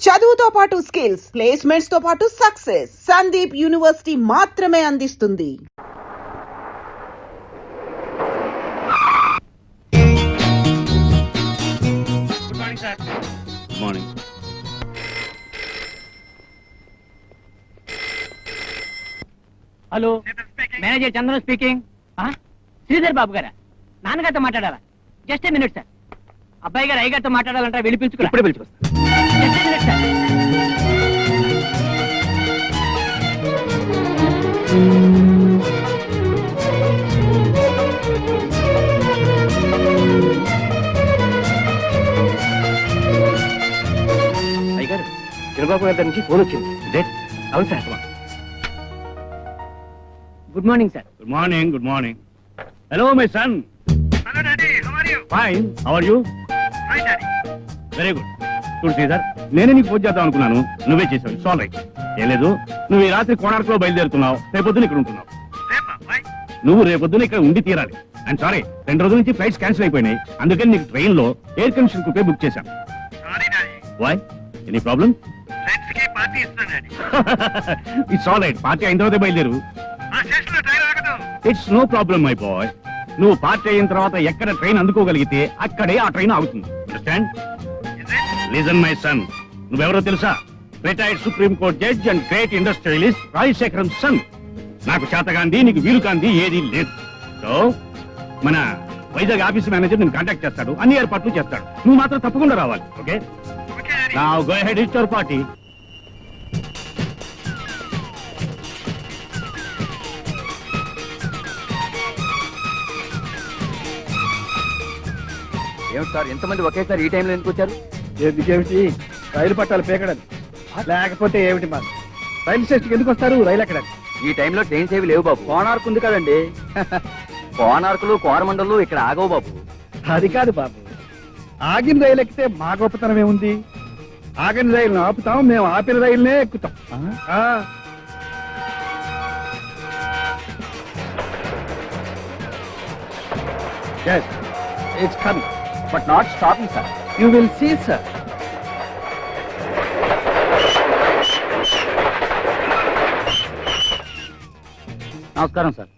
చదువుతో పాటు skills, placements తో పాటు సక్సెస్ సందీప్ యూనివర్సిటీ మాత్రమే అందిస్తుంది. Good morning sir. Good morning. Hello, manager Chandran speaking. Sridhar Babu గారా? నాన్నగారితో మాట్లాడాలా? Just a minute sir. అబ్బాయి గారు అయ్యగారితో మాట్లాడాలంటారా? వెళ్ళి పిలుచుకురా. ఇప్పుడే పిలుచుకొస్తా. Just a minute sir. అయ్యగారు, చిరబాబు గారి నుంచి ఫోన్ వచ్చింది. ఇదే? అవును sir. Good morning sir. Good morning. Good morning. Hello my son. Hello, Daddy. How are you? Fine. How are you? Hi, Daddy. Very good. చూడు శ్రీధర్, నేనే నీకు ఫోన్ చేద్దాం అనుకున్నాను, నువ్వే చేసావు. It's all right. ఏం లేదు, నువ్వు ఈ రాత్రి కోణార్కులో బయలుదేరుతున్నావు, రేపొద్దున ఇక్కడ ఉంటున్నావు. Repa, why? నువ్వు రేపొద్దున ఇక్కడ ఉండి తీరాలి. అండ్ సారీ, 2 రోజుల నుంచి ఫ్లైట్స్ క్యాన్సిల్ అయిపోయినాయి, అందుకని నీకు ట్రైన్ లో ఎయిర్ కండిషన్ కుపే బుక్ చేశాను. Sorry, Daddy. Why? Any problem? Friends కి party ఇస్తున్నాను, Daddy. It's all right. Party అయిన తర్వాత బయలుదేరు. ఆ స్టేషన్ లో ట్రైన్ ఆగదు. It's no problem my boy. నువ్వు పార్టీ అయిన తర్వాత ఎక్కడ ట్రైన్ అందుకోగలిగితే అక్కడే ఆ ట్రైన్ ఆగుతుంది. Understand? Is it? Listen my son, నువ్వెవరో తెలుసా? Retired supreme court judge and great industrialist Rajasekharam son. నాకు చేతగాంది, నీకు వీలు కాంది ఏది లేదు. సో మన వైజాగ్ ఆఫీస్ మేనేజర్ నేను కాంటాక్ట్ చేస్తాడు, అన్ని ఏర్పాట్లు చేస్తాడు. నువ్వు మాత్రం తప్పకుండా రావాలి. Okay? Okay, Daddy. Now go ahead with your party. ఏమిటి సార్, ఎంతమంది ఒకేసారి ఈ టైంలో ఎందుకు వచ్చారు? ఎందుకేమిటి? రైలు పట్టాలు పేకడానికి, లేకపోతే ఏమిటి? మరి రైలు స్టేషన్కి ఎందుకు వస్తారు? రైలు ఎక్కడానికి. ఈ టైంలో ట్రైన్స్ ఏవి లేవు బాబు. కోణార్కు ఉంది కదండి. కోనార్కులు కోరమండలు ఇక్కడ ఆగవు బాబు. అది కాదు బాబు, ఆగిన రైలు ఎక్కితే మా గొప్పతనం ఏముంది? ఆగిన రైలును ఆపుతాం, మేము ఆపిన రైలునే ఎక్కుతాం. ఆ. Yes, it's coming. But not stopping sir. You will see, sir. నమస్కారం సార్.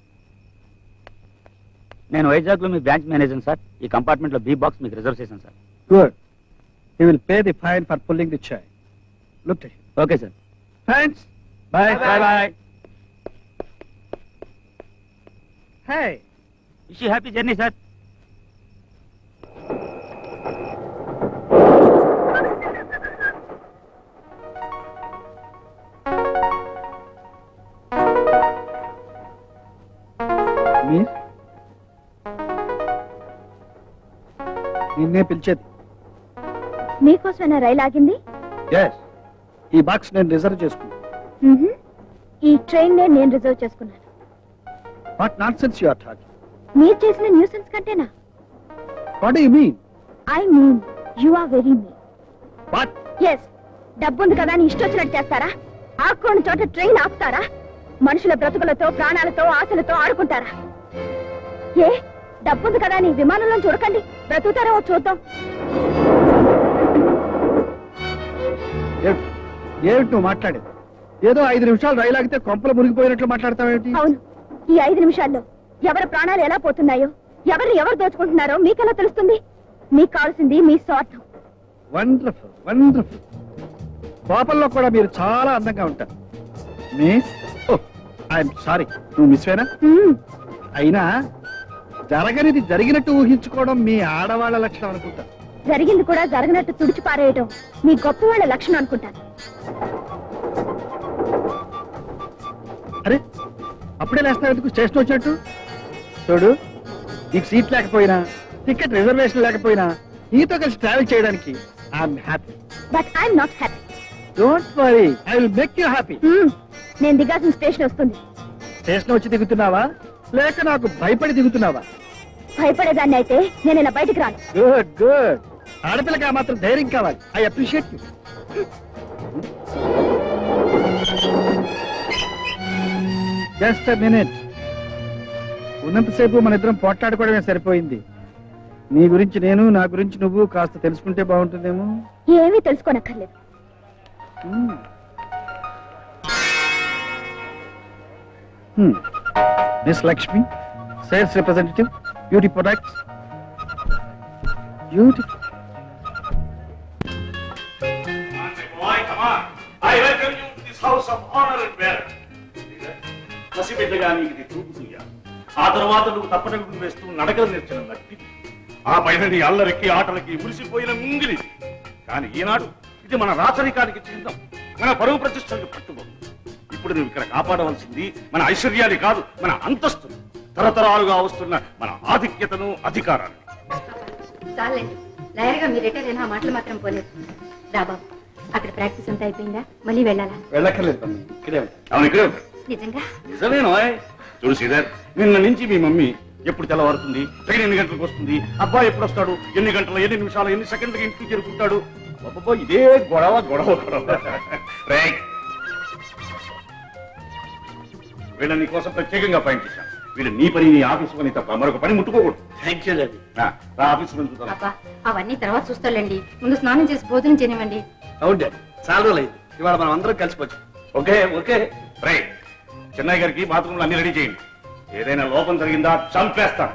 నేను వైజాగ్ లో మీ బ్రాంచ్ మేనేజర్ సార్. ఈ కంపార్ట్మెంట్ లో బి బాక్స్ మీకు రిజర్వ్ చేశాను sir. Good. He will pay the fine for pulling the chain. Look to him. Okay sir. Thanks. Bye. Bye. Hey. Wish you happy journey sir. Miss? నిన్నే పిలిచేది. మీకోసమైనా రైలు ఆగింది? Yes, ఈ box నేను reserve చేసుకున్నాను. ఈ train నేను reserve చేసుకున్నాను. What not sense you are talking? మీరు చేసిన న్యూసెన్స్ కంటేనా? What do you mean? I mean you are very mean. What? Yes, డబ్బుంది కదా అని ఇష్టొచ్చినట్టు చేస్తారా? ఆడుకోని చోట ట్రైన్ ఆపుతారా? మనుషుల బ్రతుకులతో, ప్రాణాలతో, ఆశలతో ఆడుకుంటారా? ఏ డబ్బుంది కదా అని విమానంలో చూడకండి, బ్రతుకుతారేమో చూద్దాం. ఏమిటి నువ్వు మాట్లాడేది? ఏదో 5 నిమిషాలు రైలు ఆగితే కొంపలు మునిగిపోయినట్లు మాట్లాడతావేమిటి? అవును, ఈ 5 నిమిషాల్లో ఎవరి ప్రాణాలు ఎలా పోతున్నాయో, ఎవరిని ఎవరు దోచుకుంటున్నారో మీకెలా తెలుస్తుంది? మీకు కావాల్సింది మీ స్వార్థం. Wonderful, wonderful. కోపంలో కూడా మీరు చాలా అందంగా ఉంటారు. మిస్, ఐఎమ్ సారీ, నువ్వు మిస్వేనా? అయినా జరగనిది జరిగినట్టు ఊహించుకోవడం మీ ఆడవాళ్ళ లక్షణం అనుకుంటా. జరిగింది కూడా జరగనట్టు తుడిచి పారేయడం మీ గొప్ప వాళ్ళ లక్షణం అనుకుంటాను. అరే, అప్పుడే లేస్తావు ఎందుకు? స్టేషన్ వచ్చినట్టు చూడు. నీకు సీట్ లేకపోయినా, టికెట్ రిజర్వేషన్ లేకపోయినా, నీతో కలిసి ట్రావెల్ చేయడానికి I'm happy. But I'm not happy. Don't worry, I will make you happy. నేను దిగాల్సిన స్టేషన్ వస్తుంది. స్టేషన్ వచ్చి దిగుతున్నావా, లేక నాకు భయపడి దిగుతున్నావా? భయపడేదాన్ని అయితే నేను ఇలా బయటికి రాను. Good good. ఆడపిల్లకి ఆ మాత్రం ధైర్యం కావాలి. I appreciate you. Just a minute. ఉన్నంతసేపు మన ఇద్దరం పోట్లాడుకోవడమే సరిపోయింది. నీ గురించి నేను, నా గురించి నువ్వు కాస్త తెలుసుకుంటే బాగుంటుందేమో. ఏమీ తెలుసుకోనక్కర్లేదు. Miss Lakshmi, sales representative, beauty products. Beauty. I welcome you to this house of honor and merit. పసిబిడ్డగా నీకు ఇది చూపుతుందా? ఆ తర్వాత నువ్వు తప్పటడుగులు వేస్తూ నడకలు నేర్చిన నట్టి, ఆ పైన నీ అల్లరికి ఆటలకి మురిసిపోయిన ముంగిలి. కానీ ఈనాడు ఇది మన రాచరికానికి చిహ్నం, మన పరువు ప్రతిష్టలకు పట్టుబడి. ఇప్పుడు నువ్వు ఇక్కడ కాపాడవలసింది మన ఐశ్వర్యాన్ని కాదు, మన అంతస్తును, తరతరాలుగా వస్తున్న మన ఆధిక్యతను, అధికారాన్ని. చాలండి, లాయర్గా మీరు రిటైర్ అయినా మాటలు మాత్రం పోలేదు. రాబాబు, అక్కడ ప్రాక్టీస్ అంతా అయిపోయిందా? మళ్ళీ వెళ్ళాలా? వెళ్ళక్కర్లేదు తమ్మి, ఇక్కడే ఉంటా. అవును, ఇక్కడే ఉంటాడు. నిజంగా? నిజమేనో. చూడు శ్రీధర్, నిన్న నుంచి మీ మమ్మీ ఎప్పుడు తెల్లవారుతుంది, ట్రైన్ ఎన్ని గంటలకు వస్తుంది, అబ్బాయి ఎప్పుడు వస్తాడు, ఎన్ని గంటలు, ఎన్ని నిమిషాలు, ఎన్ని సెకండ్లకి ఇంటికి చేరుకుంటాడు, అబ్బబ్బో ఇదే గొడవ గొడవ గొడవ. రైట్, వీళ్ళ నీ కోసం ప్రత్యేకంగా పాయింట్ చేశాను. వీళ్ళు నీ పని, నీ ఆఫీసు పని తప్ప మరొక పని ముట్టుకోకూడదు. Thank you daddy. రా ఆఫీసు పని చూద్దాం. అబ్బా, అవన్నీ తర్వాత చూస్తాలండి. ముందు స్నానం చేసి భోజనం చేయనివ్వండి. అవును డాడీ, చాలా రోజులు అయింది, ఇవాళ మనం అందరం కలిసిపోవచ్చు. Okay okay. రైట్, చెన్నై గారికి బాత్రూమ్లు అన్ని రెడీ చేయండి. ఏదైనా లోపం జరిగిందా చంపేస్తాను.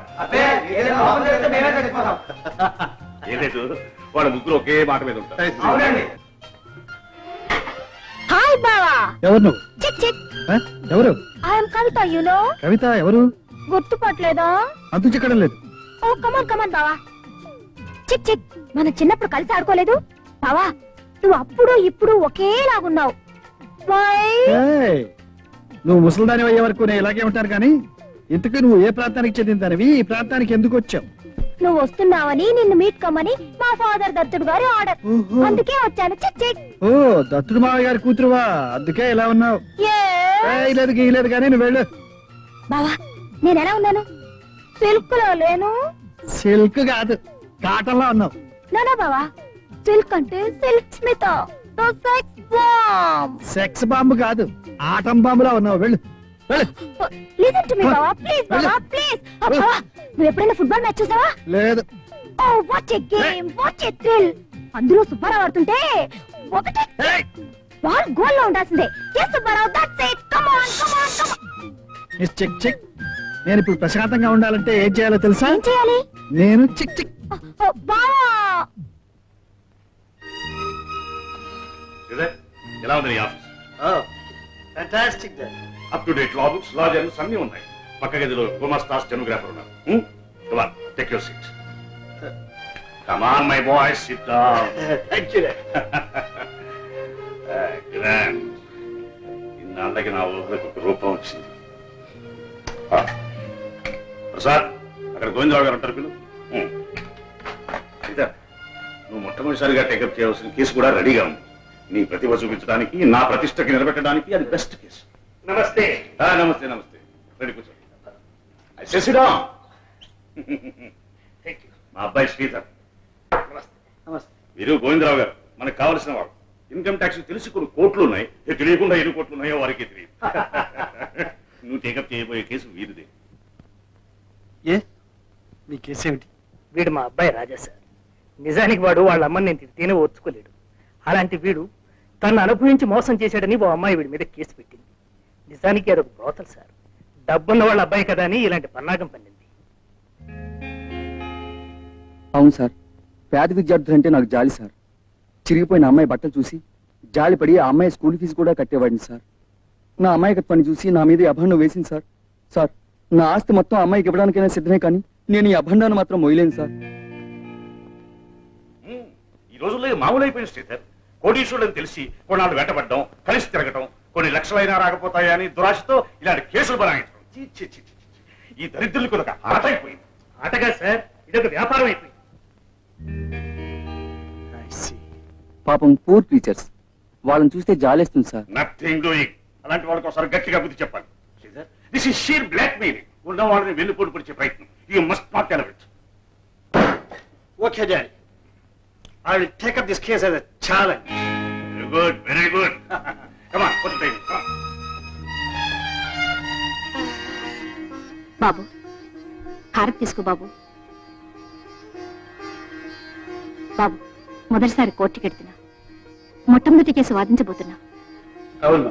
ఏలేదు, వాళ్ళ ముగ్గురు ఒకే మాట మీద ఉంటారు. హాయ్ బావా. ఎవరు నువ్వు? Chick chick. ఎవరు? I'm Kavitha, you know. Kavitha ఎవరు? గుర్తుపట్టలేదా? అంతు చిక్కడం లేదు. ఓ కమాన్ కమాన్ బావా. చిక్ చిక్, మనం చిన్నప్పుడు కలిసి ఆడుకోలేదు బావా? నువ్వు అప్పుడు ఇప్పుడు ఒకేలాగున్నావు. ఏయ్, నువ్వు ముసలిదాని అయ్యే వరకు నేను ఇలాగే ఉంటాను, కానీ ఇంతకు నువ్వు ఏ ప్రాంతానికి చెందిందానివి, ఈ ప్రాంతానికి ఎందుకు వచ్చావు? నువ్వు వస్తున్నావని నిన్ను మీట్ కమ్మని మా ఫాదర్ దత్తుడు గారి ఆర్డర్. ఓహో. అందుకే వచ్చాను. చిక్ చిక్. ఓ, దత్తుడు మావయ్య గారి కూతురువా, అందుకే ఇలా ఉన్నావు. Yes. లేదు గీయలేదు, కానీ నువ్వు వెళ్ళు. బావా, నేను ఎలా ఉన్నాను? సిల్క్ లో లేను. సిల్క్ కాదు, కాటన్ లో ఉన్నావు. నానా బావా, సిల్క్ అంటే silk Smitha, sex bomb. Sex bomb కాదు, ఆటం బాంబులా ఉన్నావు. వెళ్ళు వెళ్ళు. లిసన్ టు మీ బావా, ప్లీజ్ బావా, ప్లీజ్. బావా, నువ్వు ఎప్పుడైనా ఫుట్బాల్ మ్యాచ్ చూసావా? లేదు. Oh what a game, what a thrill. అందులో సుబ్బారావు ఆడుతుంటే ఒకటి బాల్ గోల్ లో ఉండాల్సిందే. Yes Subbarao, that's it. Come on come on come on. Miss chick chick, నేను ఇప్పుడు ప్రశాంతంగా ఉండాలంటే ఏం చేయాలో తెలుసా? ఏం చేయాలి? నేను చిక్ చిక్. బావా, శ్రీధర్, ఎలా ఉంది నీ office? Fantastic daddy. Up to date law books, law journals అన్ని ఉన్నాయి. పక్క గదిలో గుమాస్తా స్టెనోగ్రాఫర్ ఉన్నారు. Come on, take your seat. Come on, my boy, sit down. Thank you daddy. Grand. ఇన్నాళ్ళకి నా ఊహలకు ఒక రూపం వచ్చింది. ప్రసాద్, అక్కడ గోవిందరావు గారు అంటారు పిలు. శ్రీధర్, నువ్వు మొట్టమొదటిసారిగా టేకప్ చేయవలసిన కేసు కూడా రెడీగా ఉంది. నీ ప్రతిభ చూపించడానికి, నా ప్రతిష్టకి నిలబెట్టడానికి అది బెస్ట్ కేసు. నమస్తే. నమస్తే నమస్తే. రెడీ కూర్చోండి. శశిరా, మా అబ్బాయి శ్రీధర్. నమస్తే. వీరు గోవిందరావు గారు, మనకు కావలసిన వాడు. ఇన్కమ్ ట్యాక్స్ తెలిసి కొన్ని కోట్లు ఉన్నాయి, తెలియకుండా ఎన్ని కోట్లు ఉన్నాయో వారికి తెలియదు. నువ్వు టేకప్ చేయబోయే కేసు వీరిదే. ఏ, మీ కేసు ఏమిటి? వీడు మా అబ్బాయి రాజా సార్. నిజానికి వాడు వాళ్ళ అమ్మని నేను తిడితేనే ఓర్చుకోలేడు. అలాంటి వీడు తను అనుభవించి మోసం చేశాడని ఓ అమ్మాయి వీడి మీద కేసు పెట్టింది. నిజానికి అదొక బ్రోతల్ సార్. డబ్బున్న వాళ్ళ అబ్బాయి కదా అని ఇలాంటి పన్నాగం పన్నింది. అవును సార్, పేద విద్యార్థులంటే నాకు జాలి సార్. చిరిగిపోయిన అమ్మాయి బట్టలు చూసి జాలిపడి ఆ అమ్మాయి స్కూల్ ఫీజు కూడా కట్టేవాడిని సార్. నా అమాయకత్వాన్ని చూసి నా మీద అభండం వేసింది సార్. సార్, నా ఆస్తి మొత్తం అమ్మాయికి ఇవ్వడానికైనా సిద్ధమే, కానీ నేను ఈ అభండాన్ని మాత్రం మొయ్యలేను సార్. ఈ రోజుల్లో ఇది మామూలు అయిపోయింది శ్రీధర్. కోటీశ్వరులని తెలిసి కొన్నాళ్ళు వెంటబడ్డం, కలిసి తిరగటం, కొన్ని లక్షలైనా రాకపోతాయా అని దురాశతో ఇలాంటి కేసులు బనాయించడం. ఛీ, ఛీ, ఛీ, ఛీ, ఛీ. ఈ దరిద్రులకు ఒక ఆట అయిపోయింది. ఆటగా సార్, ఇదొక వ్యాపారం అయిపోయింది. పాపం పూర్ టీచర్స్, వాళ్ళని చూస్తే జాలేస్తుంది సార్. Nothing doing. అలాంటి వాళ్ళకి ఒకసారి గట్టిగా బుద్ధి చెప్పాలి. Sridhar, this is sheer blackmailing. ఉన్న వాళ్ళని వెన్నుపోటు పొడిచే ప్రయత్నం. You must not elevate. Okay daddy, I will take up this case as a challenge. Very good, very good. Come on, put time. బాబు, హారతి తీసుకో బాబు. బాబు, మొదటిసారి కోర్టుకి ఎడుతున్నా. మొట్టమొదటి కేసు వాదించబోతున్నా. అవును,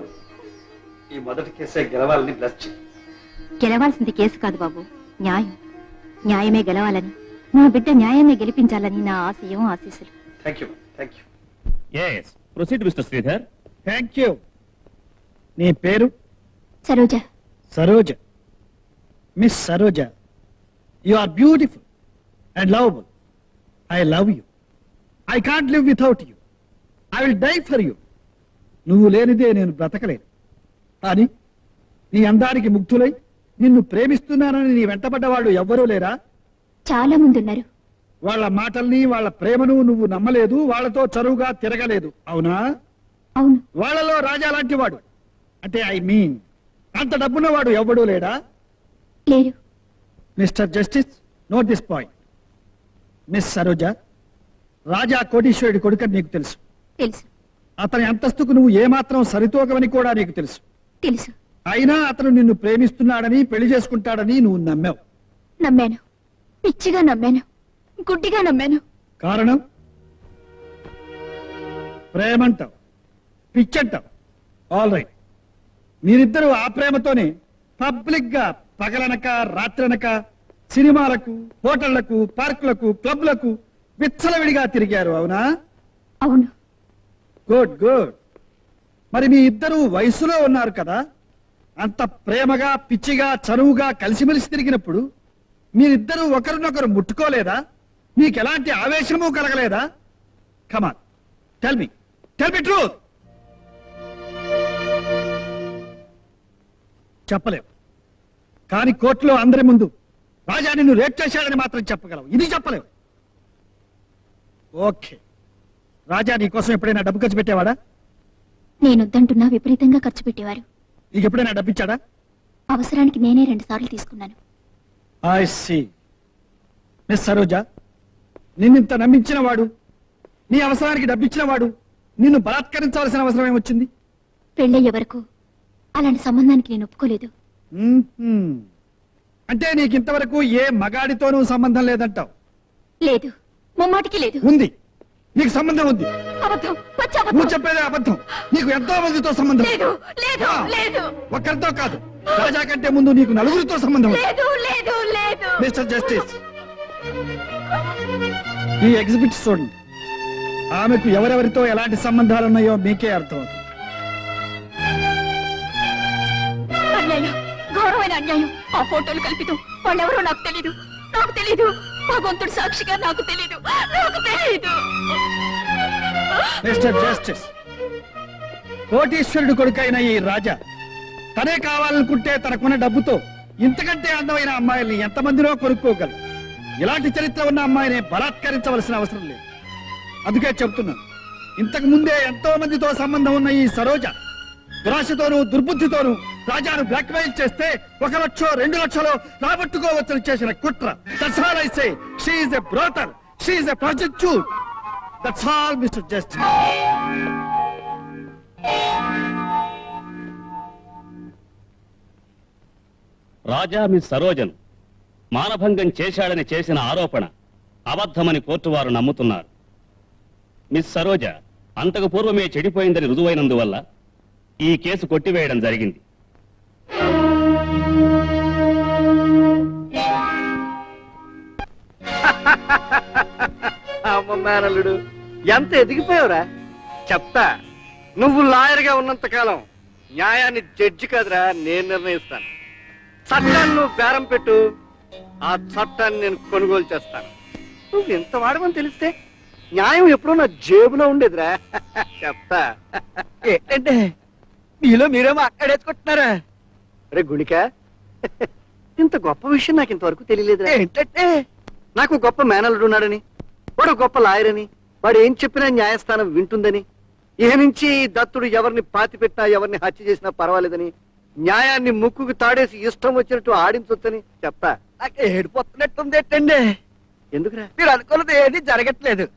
ఈ మొదటి కేసే గెలవాలని బ్లెస్ చేయి. గెలవాల్సింది కేసు కాదు బాబు, న్యాయం. న్యాయమే గెలవాలని, నా బిడ్డ న్యాయాన్ని గెలిపించాలని నా ఆశయం, ఆశీస్సులు. Thank you, thank you, yes proceed mister Sridhar. Thank you. నీ పేరు? Saroja. Saroja. Miss Saroja, you are beautiful and lovable. I love you. I can't live without you. I will die for you. నువ్వు లేనిదే నేను బ్రతకలేను. కానీ నీ అందానికి ముగ్ధులై నిన్ను ప్రేమిస్తున్నానని నీ వెంటబడ్డవాళ్ళు ఎవ్వరూ లేరా? చాలా మంది ఉన్నారు. వాళ్ళ మాటల్ని, వాళ్ళ ప్రేమను నువ్వు నమ్మలేదు, వాళ్ళతో చరువుగా తిరగలేదు, అవునా? అవును. వాళ్ళలో రాజా లాంటి వాడు, అంటే ఐ మీన్ అంత డబ్బున్నవాడు ఎవ్వడూ లేడా? లేరు. Mister justice, note this point. Miss Saroja, Raja కోటీశ్వరుడి కొడుకని నీకు తెలుసు. తెలుసు. అతని అంతస్తుకు నువ్వు ఏమాత్రం సరితూగవని కూడా నీకు తెలుసు. తెలుసు. అయినా అతను నిన్ను ప్రేమిస్తున్నాడని, పెళ్లి చేసుకుంటాడని నువ్వు నమ్మావు. నమ్మాను. పిచ్చిగా నమ్మాను. గుడ్డిగా నమ్మాను. కారణం? ప్రేమంటావు, పిచ్చంటావు. ఆల్ రైట్, మీరిద్దరూ ఆ ప్రేమతోనే పబ్లిక్ గా పగలనక రాత్రనక సినిమాలకు, హోటళ్లకు, పార్కులకు, క్లబ్లకు విచ్చలవిడిగా తిరిగారు, అవునా? అవును. Good good. మరి మీ ఇద్దరు వయసులో ఉన్నారు కదా, అంత ప్రేమగా, పిచ్చిగా, చనువుగా కలిసిమెలిసి తిరిగినప్పుడు మీరిద్దరూ ఒకరినొకరు ముట్టుకోలేదా? మీకెలాంటి ఆవేశము కలగలేదా? కమాన్, టెల్ మీ ట్రూత్. చెప్పలేవు, కానీ కోర్టులో అందరి ముందు రాజా నిన్ను రేప్ చేశాడని మాత్రం చెప్పగలవు. ఇది చెప్పలేవు. ఓకే, రాజా నీ కోసం ఎప్పుడైనా డబ్బు ఖర్చు పెట్టేవాడా? నేనొద్దంటున్నా విపరీతంగా ఖర్చు పెట్టేవారు. నీకు ఎప్పుడైనా డబ్బు ఇచ్చాడా? అవసరానికి నేనే 2 సార్లు తీసుకున్నాను. I see. మిస్ సరోజ, నిన్నింత నమ్మించిన వాడు, నీ అవసరానికి డబ్బిచ్చిన వాడు నిన్ను బలాత్కరించవలసిన అవసరం ఏమొచ్చింది? పెళ్ళయ్యే వరకు అలాంటి సంబంధానికి నేను ఒప్పుకోలేదు. మ్మ్హ్మ్. అంటే నీకు ఇంతవరకు ఏ మగాడితోనూ సంబంధం లేదంటావు? లేదు, ముమ్మాటికి లేదు. ఉంది, నీకు సంబంధం ఉంది. అబద్ధం, పచ్చి అబద్ధం. నువ్వు చెప్పేదే అబద్ధం. నీకు ఎంతో మందితో సంబంధం. లేదు, లేదు, ఆ. లేదు, ఒక్కరితో కాదు, రాజా కంటే ముందు నీకు 4 సంబంధం ఉంది. లేదు, లేదు, లేదు. మిస్టర్ జస్టిస్, ఈ ఎగ్జిబిట్ చూడండి. ఆమెకు ఎవరెవరితో ఎలాంటి సంబంధాలున్నాయో మీకే అర్థమవుతుంది. అన్యాయం, ఘోరమైన అన్యాయం. ఆ ఫోటోలు కల్పితం. వాళ్ళెవరో నాకు తెలీదు. నాకు తెలీదు. భగవంతుడు సాక్షిగా నాకు తెలీదు. నాకు తెలీదు. మిస్టర్ జస్టిస్, కోటీశ్వరుడు కొడుకైన ఈ రాజా తనే కావాలనుకుంటే తనకున్న డబ్బుతో ఇంతకంటే అందమైన అమ్మాయిల్ని ఎంతమందినో కొనుక్కోగలరు. ఇలాంటి చరిత్ర ఉన్న అమ్మాయిని బలాత్కరించవలసిన అవసరం లేదు. అందుకే చెప్తున్నాను, ఇంతకు ముందే ఎంతో మందితో సంబంధం ఉన్న ఈ సరోజ దురాశతోనూ దుర్బుద్ధితోనూ రాజాను బ్లాక్మెయిల్ చేస్తే 1 లక్షో 2 లక్షలో రాబట్టుకోవచ్చని చేసిన కుట్ర. That's all I say. She is a brothel, she is a prostitute. That's all mister justice. Raja miss సరోజను మానభంగం చేశాడని చేసిన ఆరోపణ అబద్ధమని కోర్టు వారు నమ్ముతున్నారు. మిస్ సరోజ అంతకు పూర్వమే చెడిపోయిందని రుజువైనందువల్ల ఈ కేసు కొట్టివేయడం జరిగింది. అమ్మ మేనల్లుడు, ఎంత ఎదిగిపోయావురా. చెప్తా, నువ్వు లాయర్గా ఉన్నంత కాలం న్యాయాన్ని జడ్జి కాదురా నేను నిర్ణయిస్తాను. చట్టాన్ని నువ్వు బేరం పెట్టు, ఆ చట్టాన్ని నేను కొనుగోలు చేస్తాను. నువ్వు ఎంత వాడమని తెలిస్తే న్యాయం ఎప్పుడో నా జేబులో ఉండేదిరా. చెప్తా. ఏంటంటే మీలో మీరేమో అక్కడేసుకుంటున్నారా? రే గుణిక, ఇంత గొప్ప విషయం నాకు ఇంతవరకు తెలియలేదురా. ఏంటంటే నాకు గొప్ప మేనల్లుడు ఉన్నాడని, వాడు గొప్ప లాయర్ అని, వాడు ఏం చెప్పినా న్యాయస్థానం వింటుందని, ఇహ నుంచి దత్తుడు ఎవరిని పాతి పెట్టినా ఎవరిని హత్య చేసినా పర్వాలేదని, న్యాయాన్ని ముక్కుకు తాడేసి ఇష్టం వచ్చినట్టు ఆడించొచ్చని చెప్తా. నాకు ఏడిపోతున్నట్టుంది. ఏంటండి ఎందుకురా? మీరు అనుకున్నది ఏది జరగట్లేదు.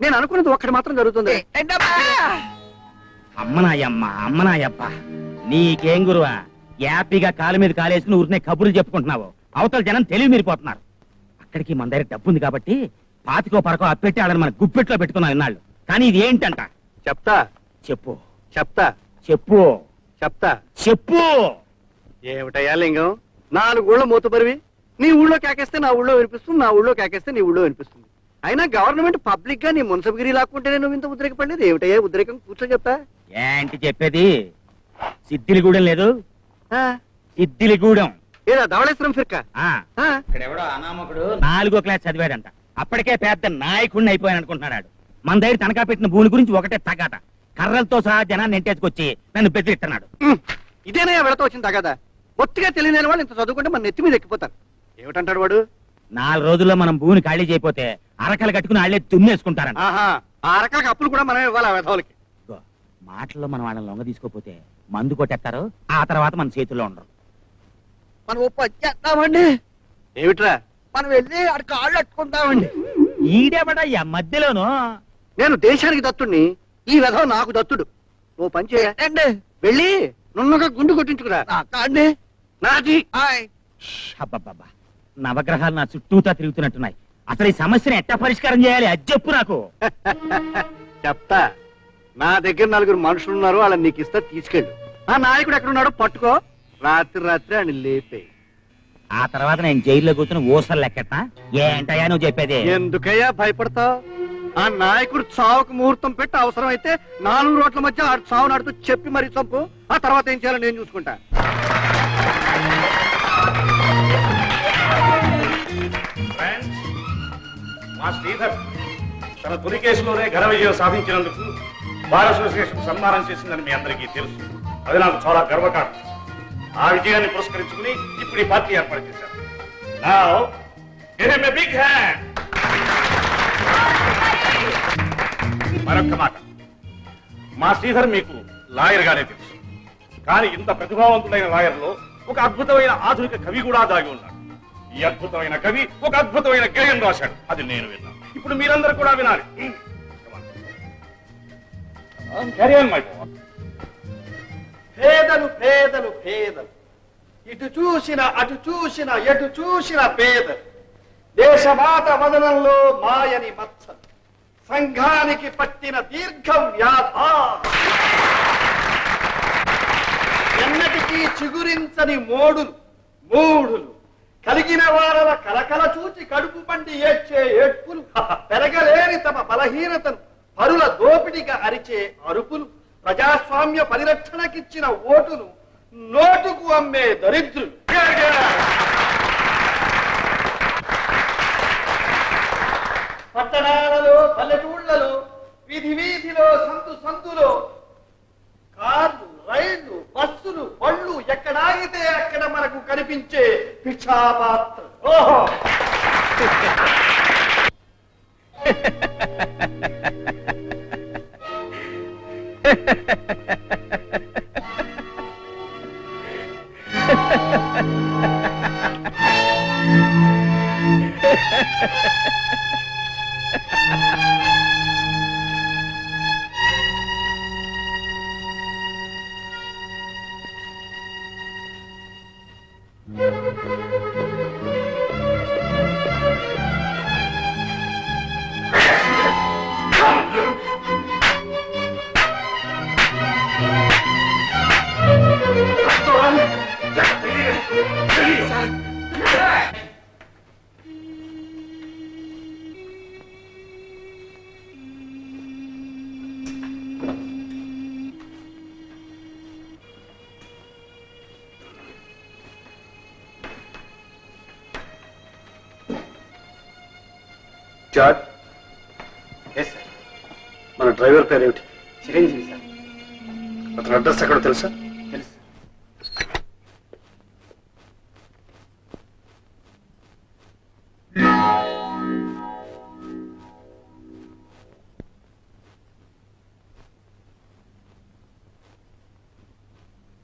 నేను అనుకున్నది ఒక్కటి మాత్రం జరుగుతుంది. అమ్మనాయప్ప నీకేం గురువా, యాపీగా కాలు మీద కాలేసి ఊరినే కబుర్లు చెప్పుకుంటున్నావు. అవతల జనం తెలివి మీరిపోతున్నారు. అక్కడికి మన దగ్గర డబ్బు ఉంది కాబట్టి 25 పరకో అప్పెట్టి ఆడని మన గుప్పెట్లో పెట్టుకున్నాం ఇన్నాళ్ళు. కానీ ఇది ఏంటంట? చెప్తా చెప్పు చెప్తా చెప్పు చెప్తా చెప్పు. ఏమిటయ్యా లింగం, 4 ఊళ్ళో మూతపరివి. నీ ఊళ్ళో కేకేస్తే నా ఊళ్ళో వినిపిస్తుంది, నా ఊళ్ళో కేకేస్తే నీ ఊళ్ళో వినిపిస్తుంది. అయినా గవర్నమెంట్ పబ్లిక్ గా నీ మున్సబగిరి లాక్కుంటేనే నువ్వు ఇంత ఉద్రేకపడలేదు. ఏమిటయ్యా ఉద్రేకం? కూర్చో చెప్తా. ఏంటి చెప్పేది? సిద్ధిలిగూడెం లేదు, ఆ, సిద్ధిలిగూడెం. ఏదా ధవళేశ్వరం ఫిర్కా? ఆ, ఆ, ఇక్కడెవడో అనామకుడు 4వ క్లాస్ చదివాడంట. అప్పటికే పెద్ద నాయకుడిని అయిపోయాను అనుకుంటున్నాడు. మన దగ్గర తనఖా పెట్టిన భూమి గురించి ఒకటే తగాట. కర్రలతో సహా జనాన్ని నెట్టేసుకొచ్చి నన్ను బెదిరిస్తున్నాడు. ఇదేనయ్యా వెళతో వచ్చింది తగదా. బొత్తిగా తెలియని వాళ్ళు ఇంత చదువుకుంటే మన నెత్తి మీద ఎక్కిపోతారు. ఏమిటంటాడు వాడు? 4 రోజుల్లో మనం భూమిని ఖాళీ చేయకపోతే అరకలు కట్టుకుని వాళ్ళే తుమ్మేసుకుంటారంట. ఆహా, ఆ రకాల అప్పులు కూడా మనం ఇవ్వాలి ఆ వెధవులకి. ఇదిగో, మాటల్లో మనం వాళ్ళని లొంగ తీసుకోపోతే మందు కొట్టేస్తారు. ఆ తర్వాత మన చేతుల్లో ఉండరు. మనం ఓ పని చేద్దామండి. ఏమిట్రా? మనం వెళ్ళి అక్కడ కాళ్ళు అట్టుకుంటామండి. ఈడేబడయ్యా మధ్యలోను. నేను దేశానికి దత్తుడిని, ఈ వెధవ నాకు దత్తుడు. ఓ పని చేయండి, వెళ్ళి నున్నగా గుండు కొట్టించుకురా. నాది. అబ్బబ్బబ్బా, నవగ్రహాలు నా చుట్టూతా తిరుగుతున్నట్టున్నాయి. అసలు ఈ సమస్యను ఎట్టా పరిష్కారం చేయాలి అది చెప్పు నాకు. చెప్తా. నా దగ్గర 4 మనుషులు ఉన్నారు, వాళ్ళని నీకు ఇస్తా, తీసుకెళ్ళు. ఆ నాయకుడు ఎక్కడున్నాడో పట్టుకో, రాత్రి ఆయన లేపే. ఆ తర్వాత నేను జైల్లో కూర్చుని ఊసలు లెక్కట్నా? ఏంటయ్యా నువ్వు చెప్పేది? ఎందుకయ్యా భయపడతావు? ఆ నాయకుడు చావుకు ముహూర్తం పెట్టి అవసరం అయితే 4 రోడ్ల మధ్య ఆడు చావు నాడుతూ చెప్పి మరీ చంపు. ఆ తర్వాత ఏం చేయాలో నేను చూసుకుంటా. మా శ్రీధర్ తన తొలి కేసులోనే ఘన విజయం సాధించినందుకు బార్ అసోసియేషన్ సన్మానం చేసిందని మీ అందరికీ తెలుసు. అది నాకు చాలా గర్వకారణం. ఆ విజయాన్ని పురస్కరించుకుని ఇప్పుడు ఈ పార్టీ ఏర్పాటు చేశారు. Now, give him a big hand. మరొక్క మాట, మా శ్రీధర్ మీకు లాయర్ గానే తెలుసు. కానీ ఇంత ప్రతిభావంతుడైన లాయర్లో ఒక అద్భుతమైన ఆధునిక కవి కూడా దాగి ఉన్నాడు. ఈ అద్భుతమైన కవి ఒక అద్భుతమైన గేయం రాశాడు. అది నేను విన్నాను. ఇప్పుడు మీరందరూ కూడా వినాలి. Carry on, my boy. పేదలు పేదలు పేదలు, ఇటు చూసిన అటు చూసిన ఎటు చూసిన పేదలు. దేశమాత వదనంలో మాయని మచ్చలు, సంఘానికి పట్టిన దీర్ఘ వ్యాధ, ఎన్నటికీ చిగురించని మూడులు, కలిగిన వారల కలకల చూచి కడుపు పండి ఏడ్చే ఏడ్పులు, పెరగలేని తమ బలహీనతను పరుల దోపిడిగా అరిచే అరుపులు, ప్రజాస్వామ్య పరిరక్షణకిచ్చిన ఓటును నోటుకు అమ్మే దరిద్రులు. పట్టణాలలో, పల్లెటూళ్లలో, వీధిలో, సందులో కార్లు, రైళ్లు, బస్సులు, బళ్ళు ఎక్కడాగితే అక్కడ మనకు కనిపించే భిక్షాపాత్ర. ఓహో, జార్జ్. మన డ్రైవర్ పేరు ఏమిటి? చిరంజీవి సార్. అతని అడ్రస్ ఎక్కడో తెలుసా? తెలుసు.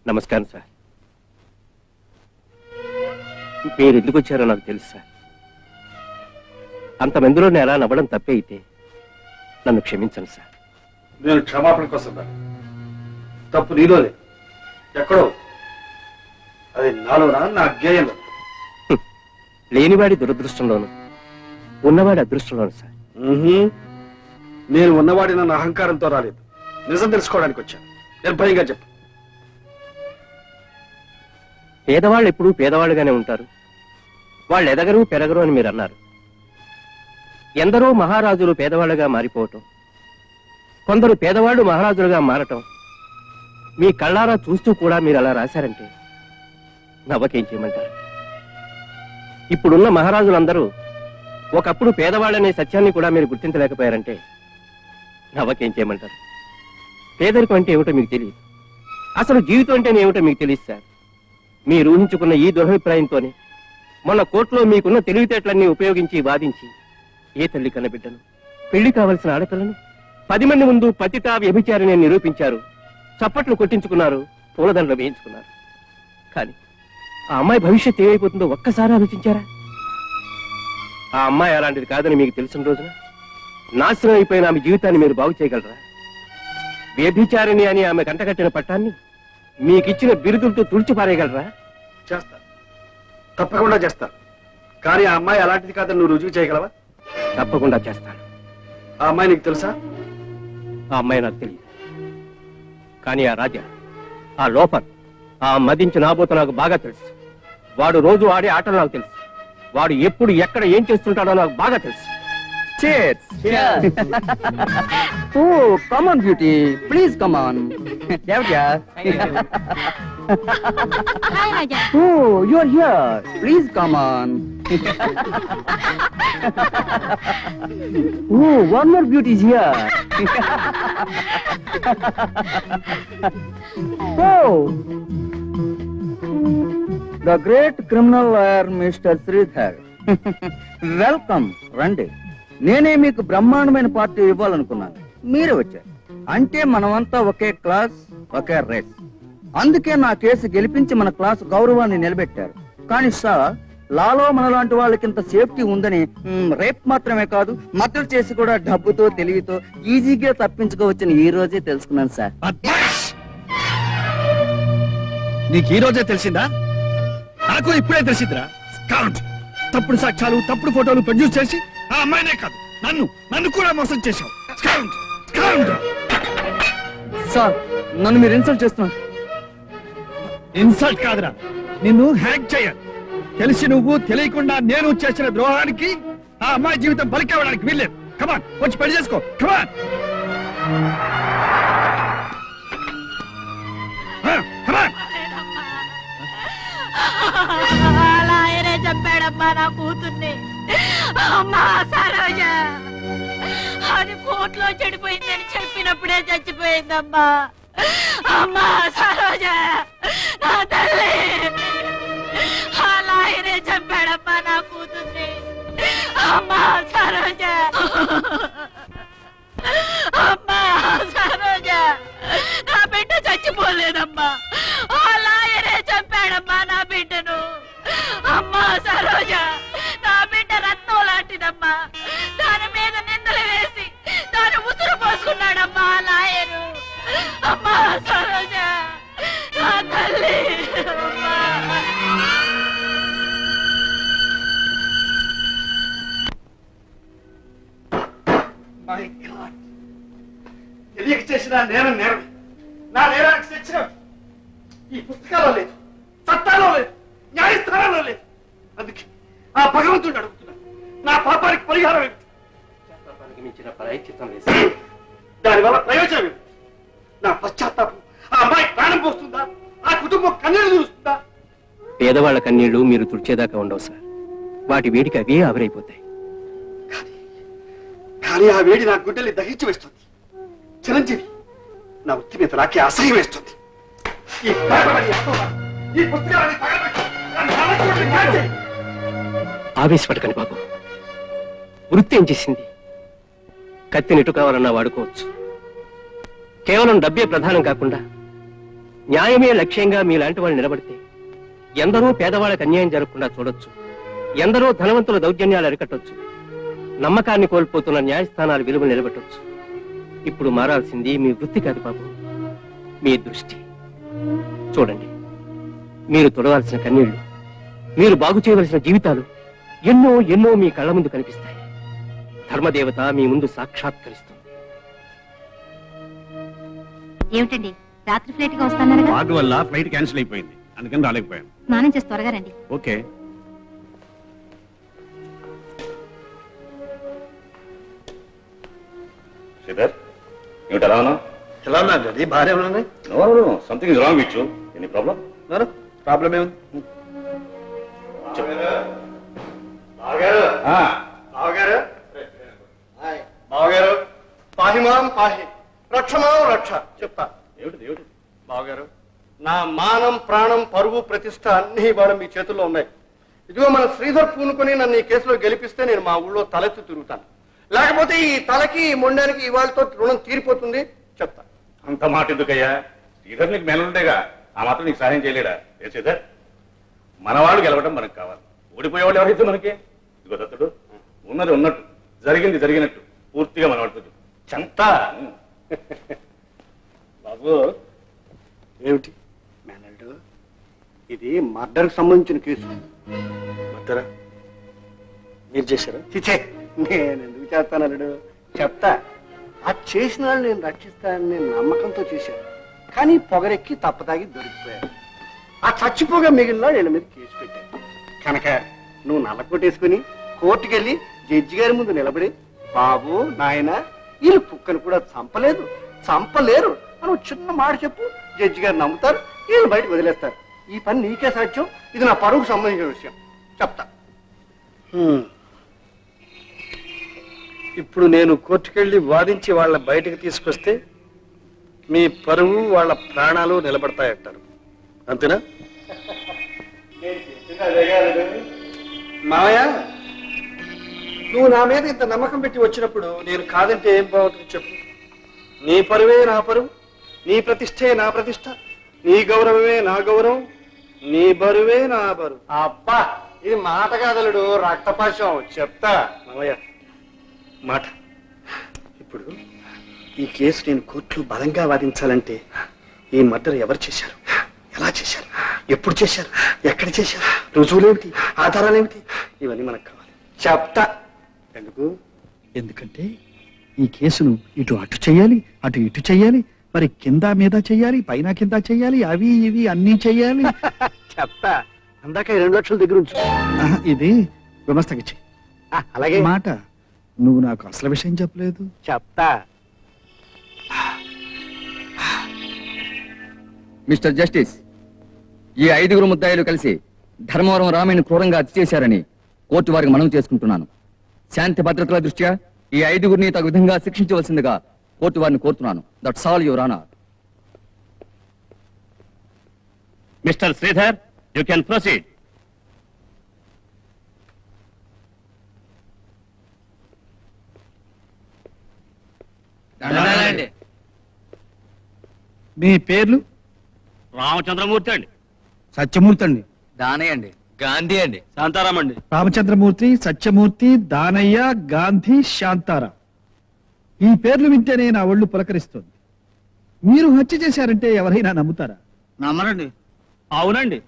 నమస్కారం సార్. మీరు ఎందుకు వచ్చారో నాకు తెలుసు సార్. అంతమందిలో నేను ఎలా నవ్వడం తప్పే అయితే నన్ను క్షమించండి సార్. నేను క్షమాపణ కోసం రా. తప్పు నీలోనే, ఎక్కడో. అది నాలోనా, నా గేయంలో? లేనివాడి దురదృష్టంలోను, ఉన్నవాడి అదృష్టంలోను సార్. నేను ఉన్నవాడి నన్ను అహంకారంతో రాలేదు, నిజం తెలుసుకోవడానికి వచ్చాను. నిర్భయంగా చెప్పు. పేదవాళ్ళు ఎప్పుడూ పేదవాళ్ళుగానే ఉంటారు. వాళ్ళు ఎదగరు పెరగరు అని మీరు అన్నారు. ఎందరో మహారాజులు పేదవాళ్ళుగా మారిపోవటం, కొందరు పేదవాళ్ళు మహారాజులుగా మారటం మీ కళ్ళారా చూస్తూ కూడా మీరు అలా రాశారంటే నవ్వకేం చేయమంటారు? ఇప్పుడున్న మహారాజులందరూ ఒకప్పుడు పేదవాళ్ళనే సత్యాన్ని కూడా మీరు గుర్తించలేకపోయారంటే నవ్వకేం చేయమంటారు? పేదరికం అంటే ఏమిటో మీకు తెలియదు, అసలు జీవితం అంటే ఏమిటో మీకు తెలియదు సార్. మీరు ఊహించుకున్న ఈ దురభిప్రాయంతోనే మొన్న కోర్టులో మీకున్న తెలివితేటలన్నీ ఉపయోగించి వాదించి ఏ తల్లి కన్న బిడ్డను, పెళ్లి కావలసిన ఆడపిల్లను 10 మంది ముందు పతిత వ్యభిచారిని నిరూపించారు, చప్పట్లు కొట్టించుకున్నారు, పూలదండలు వేయించుకున్నారు. కానీ ఆ అమ్మాయి భవిష్యత్తు ఏమైపోతుందో ఒక్కసారి ఆలోచించారా? ఆ అమ్మాయి అలాంటిది కాదని మీకు తెలిసిన రోజున నాశనం అయిపోయిన ఆమె జీవితాన్ని మీరు బాగు చేయగలరా? వ్యభిచారిణి అని ఆమె కంటకట్టిన పట్టాన్ని మీకిచ్చిన బిరుదులతో తుడిచిపారేయగలరా? చేస్తా, తప్పకుండా చేస్తా. కానీ ఆ అమ్మాయి అలాంటిది కాదని నువ్వు రుజువు చేయగలవా? తప్పకుండా చేస్తాను. ఆ అమ్మాయి నీకు తెలుసా? ఆ అమ్మాయి నాకు తెలియదు, కానీ ఆ రాజా, ఆ లోపర్, ఆ మదించి నాబోత నాకు బాగా తెలుసు. వాడు రోజు ఆడే ఆటలు నాకు తెలుసు. వాడు ఎప్పుడు ఎక్కడ ఏం చేస్తుంటాడో నాకు బాగా తెలుసు. Cheers. Oh, come on, beauty. Please come on. Devya. Hi, Raja. Oh, you're here. Please come on. Oh, one more beauty is here. Oh, the great criminal lawyer, Mr. Sridhar. Welcome, Randy. నేనే మీకు బ్రహ్మాండమైన party ఇవ్వాలనుకున్నాను, మీరే వచ్చారు. అంటే మనమంతా ఒకే class, ఒకే race. అందుకే నా case గెలిపించి మన క్లాస్ గౌరవాన్ని నిలబెట్టారు. కానీ సార్, లాలో మనలాంటి వాళ్ళకింత సేఫ్టీ ఉందని రేప్ మాత్రమే కాదు, మర్డర్ చేసి కూడా డబ్బుతో తెలివితో ఈజీగా తప్పించుకోవచ్చని ఈ రోజే తెలుసుకున్నాను సార్. నీకు ఈ రోజే తెలిసిందా? నాకు ఇప్పుడే తెలిసిందిరా. తప్పుడు సాక్ష్యాలు, తప్పుడు ఫోటోలు ప్రొడ్యూస్ చేసి ఆ అమ్మాయినే కాదు నన్ను కూడా మోసం చేశావు. సార్, నన్ను మీరు ఇన్సల్ట్ చేస్తున్నారు. ఇన్సల్ట్ కాదురా, నిన్ను హ్యాక్ చేయాలి. తెలిసి నువ్వు తెలియకుండా నేను చేసిన ద్రోహానికి ఆ అమ్మాయి జీవితం బలికేవడానికి వీల్లేదు. కమాన్, వచ్చి పెళ్లి చేసుకో. కమాన్, కమాన్. అలా ఆయనే చంపాడమ్మా నా కూతుర్ని. అమ్మా సరోజ, అది కోర్టులో చెడిపోయిందని చెప్పినప్పుడే చచ్చిపోయిందమ్మా. అమ్మా సరోజ, నా తల్లి, అలా ఆయనే చంపాడమ్మా నా కూతుర్ని. అమ్మా సరోజ, అమ్మా సరోజ, నా బిడ్డ చచ్చిపోలేదమ్మా. అలా ఆయనే చంపాడమ్మా నా బిడ్డను. అమ్మా సరోజ, నా బిడ్డ రత్నం లాంటిదమ్మా. దాని మీద నిందలు వేసి దాని ఉసురు పోసుకున్నాడమ్మా లాయరు. అమ్మా సరోజ, నా తల్లి. అమ్మా. తెలియక చేసిన నేరం నేరం. నా నేరానికి శిక్ష ఈ పుస్తకాల్లో లేదు, చట్టాల్లో లేదు, న్యాయస్థానంలో లేదు. అందుకే ఆ భగవంతుడిని అడుగుతున్నాను, నా పాపానికి పరిహారం ఏమిటి? పాపానికి మించిన ప్రాయశ్చిత్తం లేదు. దానివల్ల ప్రయోజనం ఏమిటి? నా పశ్చాత్తాపం ఆ అమ్మాయి ప్రాణం పోస్తుందా? ఆ కుటుంబం కన్నీళ్లు చూస్తుందా? పేదవాళ్ల కన్నీళ్లు మీరు తుడిచేదాకా ఉండవు సార్. వాటి వేడికి అవే ఆవిరైపోతాయి. కానీ ఆ వేడి నా గుడ్డల్ని దహించి వేస్తుంది. చిరంజీవి, నా వృత్తి మీద నాకే అసహ్యం వేస్తుంది. ఈ పేపర్లని అపవాదం, ఈ పుస్తకాలని తగలబెట్టి నన్ను నరకూడని కాల్చేయి. ఆవేశపడకండి బాబు. వృత్తి ఏం చేసింది? కత్తిని ఎటు కావాలన్నా వాడుకోవచ్చు. కేవలం డబ్బే ప్రధానం కాకుండా న్యాయమే లక్ష్యంగా మీలాంటి వాళ్ళు నిలబడితే ఎందరో పేదవాళ్ళకి అన్యాయం జరగకుండా చూడొచ్చు. ఎందరో ధనవంతుల దౌర్జన్యాలు అరికట్టొచ్చు. నమ్మకాన్ని కోల్పోతున్న న్యాయస్థానాల విలువ నిలబెట్టొచ్చు. ఇప్పుడు మారాల్సింది మీ వృత్తి కాదు బాబు, మీ దృష్టి. చూడండి, మీరు తొడవాల్సిన కన్నీళ్లు, మీరు బాగు చేయవలసిన జీవితాలు ఎన్నో ఎన్నో మీ కళ్ళ ముందు కనిపిస్తాయి. ధర్మదేవత మీ ముందు సాక్షాత్కరిస్తుంది. ఏమిటండి రాత్రి ఫ్లైట్ గా వస్తానన్నారుగా? వార్డు వల్ల ఫ్లైట్ క్యాన్సిల్ అయిపోయింది, అందుకని రాలేకపోయాను. స్నానం చేసి త్వరగా రండి. ఓకే. శ్రీధర్, ఏమిటి ఎలా ఉన్నావు? ఎలా ఉన్నా డాడీ? భార్య ఉన్నాయి. Something is wrong with you. Any problem? Problem ఏముంది? బావగారు, పాహిమాం పాహి, రక్షమాం రక్ష. చెప్తా. ఏమిటి ఏమిటి? బావగారు, నా మానం, ప్రాణం, పరువు, ప్రతిష్ట అన్ని ఇవాళ మీ చేతుల్లో ఉన్నాయి. ఇదిగో మన శ్రీధర్ పూనుకొని నన్ను ఈ కేసులో గెలిపిస్తే నేను మా ఊళ్ళో తలెత్తి తిరుగుతాను. లేకపోతే ఈ తలకి ఈ మొండానికి ఇవాళతో రుణం తీరిపోతుంది. చెప్తా. అంత మాట ఎందుకయ్యా? శ్రీధర్ నీకు మేలుండేగా, ఆ మాత్రం నీకు సహాయం చేయలేడా? ఏ శ్రీధర్, మనవాళ్ళు గెలవడం మనకు కావాలి, ఓడిపోయేవాళ్ళు ఎవరైతే మనకి. ఇదిగో దత్తుడు, ఉన్నది ఉన్నట్టు, జరిగింది జరిగినట్టు పూర్తిగా మనవాడుతుంది. చెంత. బాబు, ఏమిటి మేనల్డు? ఇది మర్డర్కి సంబంధించిన కేసు. మర్డరా? మీరు చేశారా? చిచే, నేను ఎందుకు చేస్తాను అల్లుడు? చెప్తా. ఆ చేసిన వాళ్ళు నేను రక్షిస్తానని నమ్మకంతో చేశాను, కానీ పొగరెక్కి తప్పతాగి దొరికిపోయారు. ఆ చచ్చిపోగా మిగిలిన వీళ్ళ మీద కేసు పెట్టాను. కనుక నువ్వు నల్ల కొట్టేసుకుని కోర్టుకెళ్ళి జడ్జి గారి ముందు నిలబడి, బాబు నాయన వీళ్ళు కుక్కను కూడా చంపలేరు అని ఒక చిన్న మాట చెప్పు. జడ్జి గారు నమ్ముతారు, వీళ్ళు బయటకు వదిలేస్తారు. ఈ పని నీకే సాధ్యం. ఇది నా పరువుకు సంబంధించిన విషయం. చెప్తా. ఇప్పుడు నేను కోర్టుకెళ్ళి వాదించి వాళ్ళ బయటకు తీసుకొస్తే మీ పరువు, వాళ్ళ ప్రాణాలు నిలబడతాయంటారు, అంతేనా? మావయ్య, నువ్వు నా మీద ఇంత నమ్మకం పెట్టి వచ్చినప్పుడు నేను కాదంటే ఏం బాగుంటుంది చెప్పు. నీ పరువే నా పరువు, నీ ప్రతిష్టే నా ప్రతిష్ట, నీ గౌరవమే నా గౌరవం, నీ బరువే నా బరువు. అబ్బా, ఇది మాట కాదలుడు, రక్తపాశం. చెప్తా మావయ్య మాట. ఇప్పుడు ఈ కేసు నేను కోర్టులో బలంగా వాదించాలంటే ఈ మర్డర్ ఎవరు చేశారు, ఎలా చేశారు, ఎప్పుడు చేశారు, ఎక్కడ చేశారు, రుజువులేమిటి, ఆధారాలేమిటి, ఇవన్నీ మనకు కావాలి. చెప్తా. ఎందుకు? ఎందుకంటే ఈ కేసును ఇటు అటు చెయ్యాలి, అటు ఇటు చెయ్యాలి, మరి కింద మీద చెయ్యాలి, పైన కింద చెయ్యాలి, అవి ఇవి అన్నీ చెయ్యాలి. చెప్తా. అందాక 2 లక్షల దగ్గర ఉంచు. ఇది విమస్తకి అలాగే మాట. నువ్వు నాకు అసలు విషయం చెప్పలేదు. చెప్తా. మిస్టర్ జస్టిస్, ఈ 5 ముద్దాయిలు కలిసి ధర్మవరం రామయ్యను క్రూరంగా హత్య చేశారని కోర్టు వారికి మనవి చేసుకుంటున్నాను. శాంతి భద్రతల దృష్ట్యా ఈ 5 తగు విధంగా శిక్షించవలసిందిగా కోర్టు వారిని కోరుతున్నాను. That's all your honour. Mister Sridhar, you can proceed. మీ పేర్లు? రామచంద్రమూర్తి అండి. సత్యమూర్తి అండి. దానయ్య అండి. గాంధీ అండి. శాంతారాం అండి. రామచంద్రమూర్తి, సత్యమూర్తి, దానయ్య, గాంధీ, శాంతారాం. ఈ పేర్లు వింటేనే నా ఒళ్ళు పులకరిస్తుంది. మీరు హత్య చేశారంటే ఎవరైనా నమ్ముతారా? నమ్మరండి. అవునండి,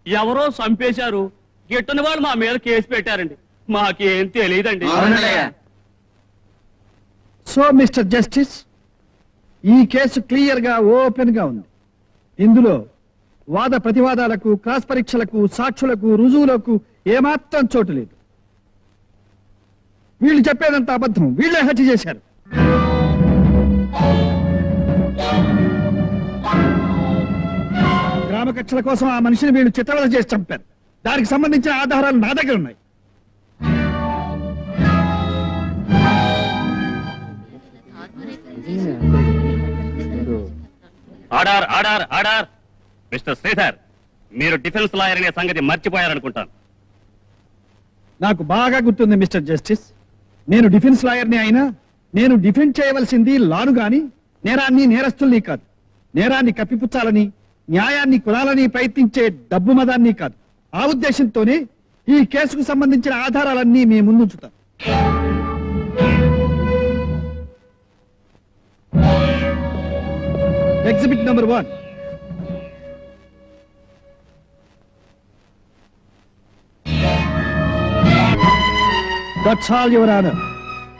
ఎవరో చంపేశారు, గిట్టని వాళ్ళు మా మీద కేసు పెట్టారండి, మాకేం తెలియదండి. సో మిస్టర్ జస్టిస్, ఈ కేసు క్లియర్ గా ఓపెన్ గా ఉంది. ఇందులో వాద ప్రతివాదాలకు, క్రాస్ పరీక్షలకు, సాక్షులకు, రుజువులకు ఏమాత్రం చోటు లేదు. వీళ్ళు చెప్పేదంతా అబద్ధం. వీళ్ళే హత్య చేశారు. గ్రామ కక్షల కోసం ఆ మనిషిని వీళ్ళు చిత్రవద చేసి చంపారు. దానికి సంబంధించిన ఆధారాలు నా దగ్గర ఉన్నాయి. Order order order. Mister Sridhar, మీరు డిఫెన్స్ లాయర్ అనే సంగతి మర్చిపోయారనుకుంటాను. నాకు బాగా గుర్తుంది మిస్టర్ జస్టిస్. నేను డిఫెన్స్ లాయర్ని అయినా నేను డిఫెండ్ చేయవలసింది లాను గాని నేరాన్ని, నేరస్తుల్ని కాదు. నేరాన్ని కప్పిపుచ్చాలని, న్యాయాన్ని కులాలని ప్రయత్నించే డబ్బు మదాన్ని కాదు. ఆ ఉద్దేశంతోనే ఈ కేసుకు సంబంధించిన ఆధారాలన్నీ మీ ముందుంచుతాను. Exhibit number 1. That's all your honour.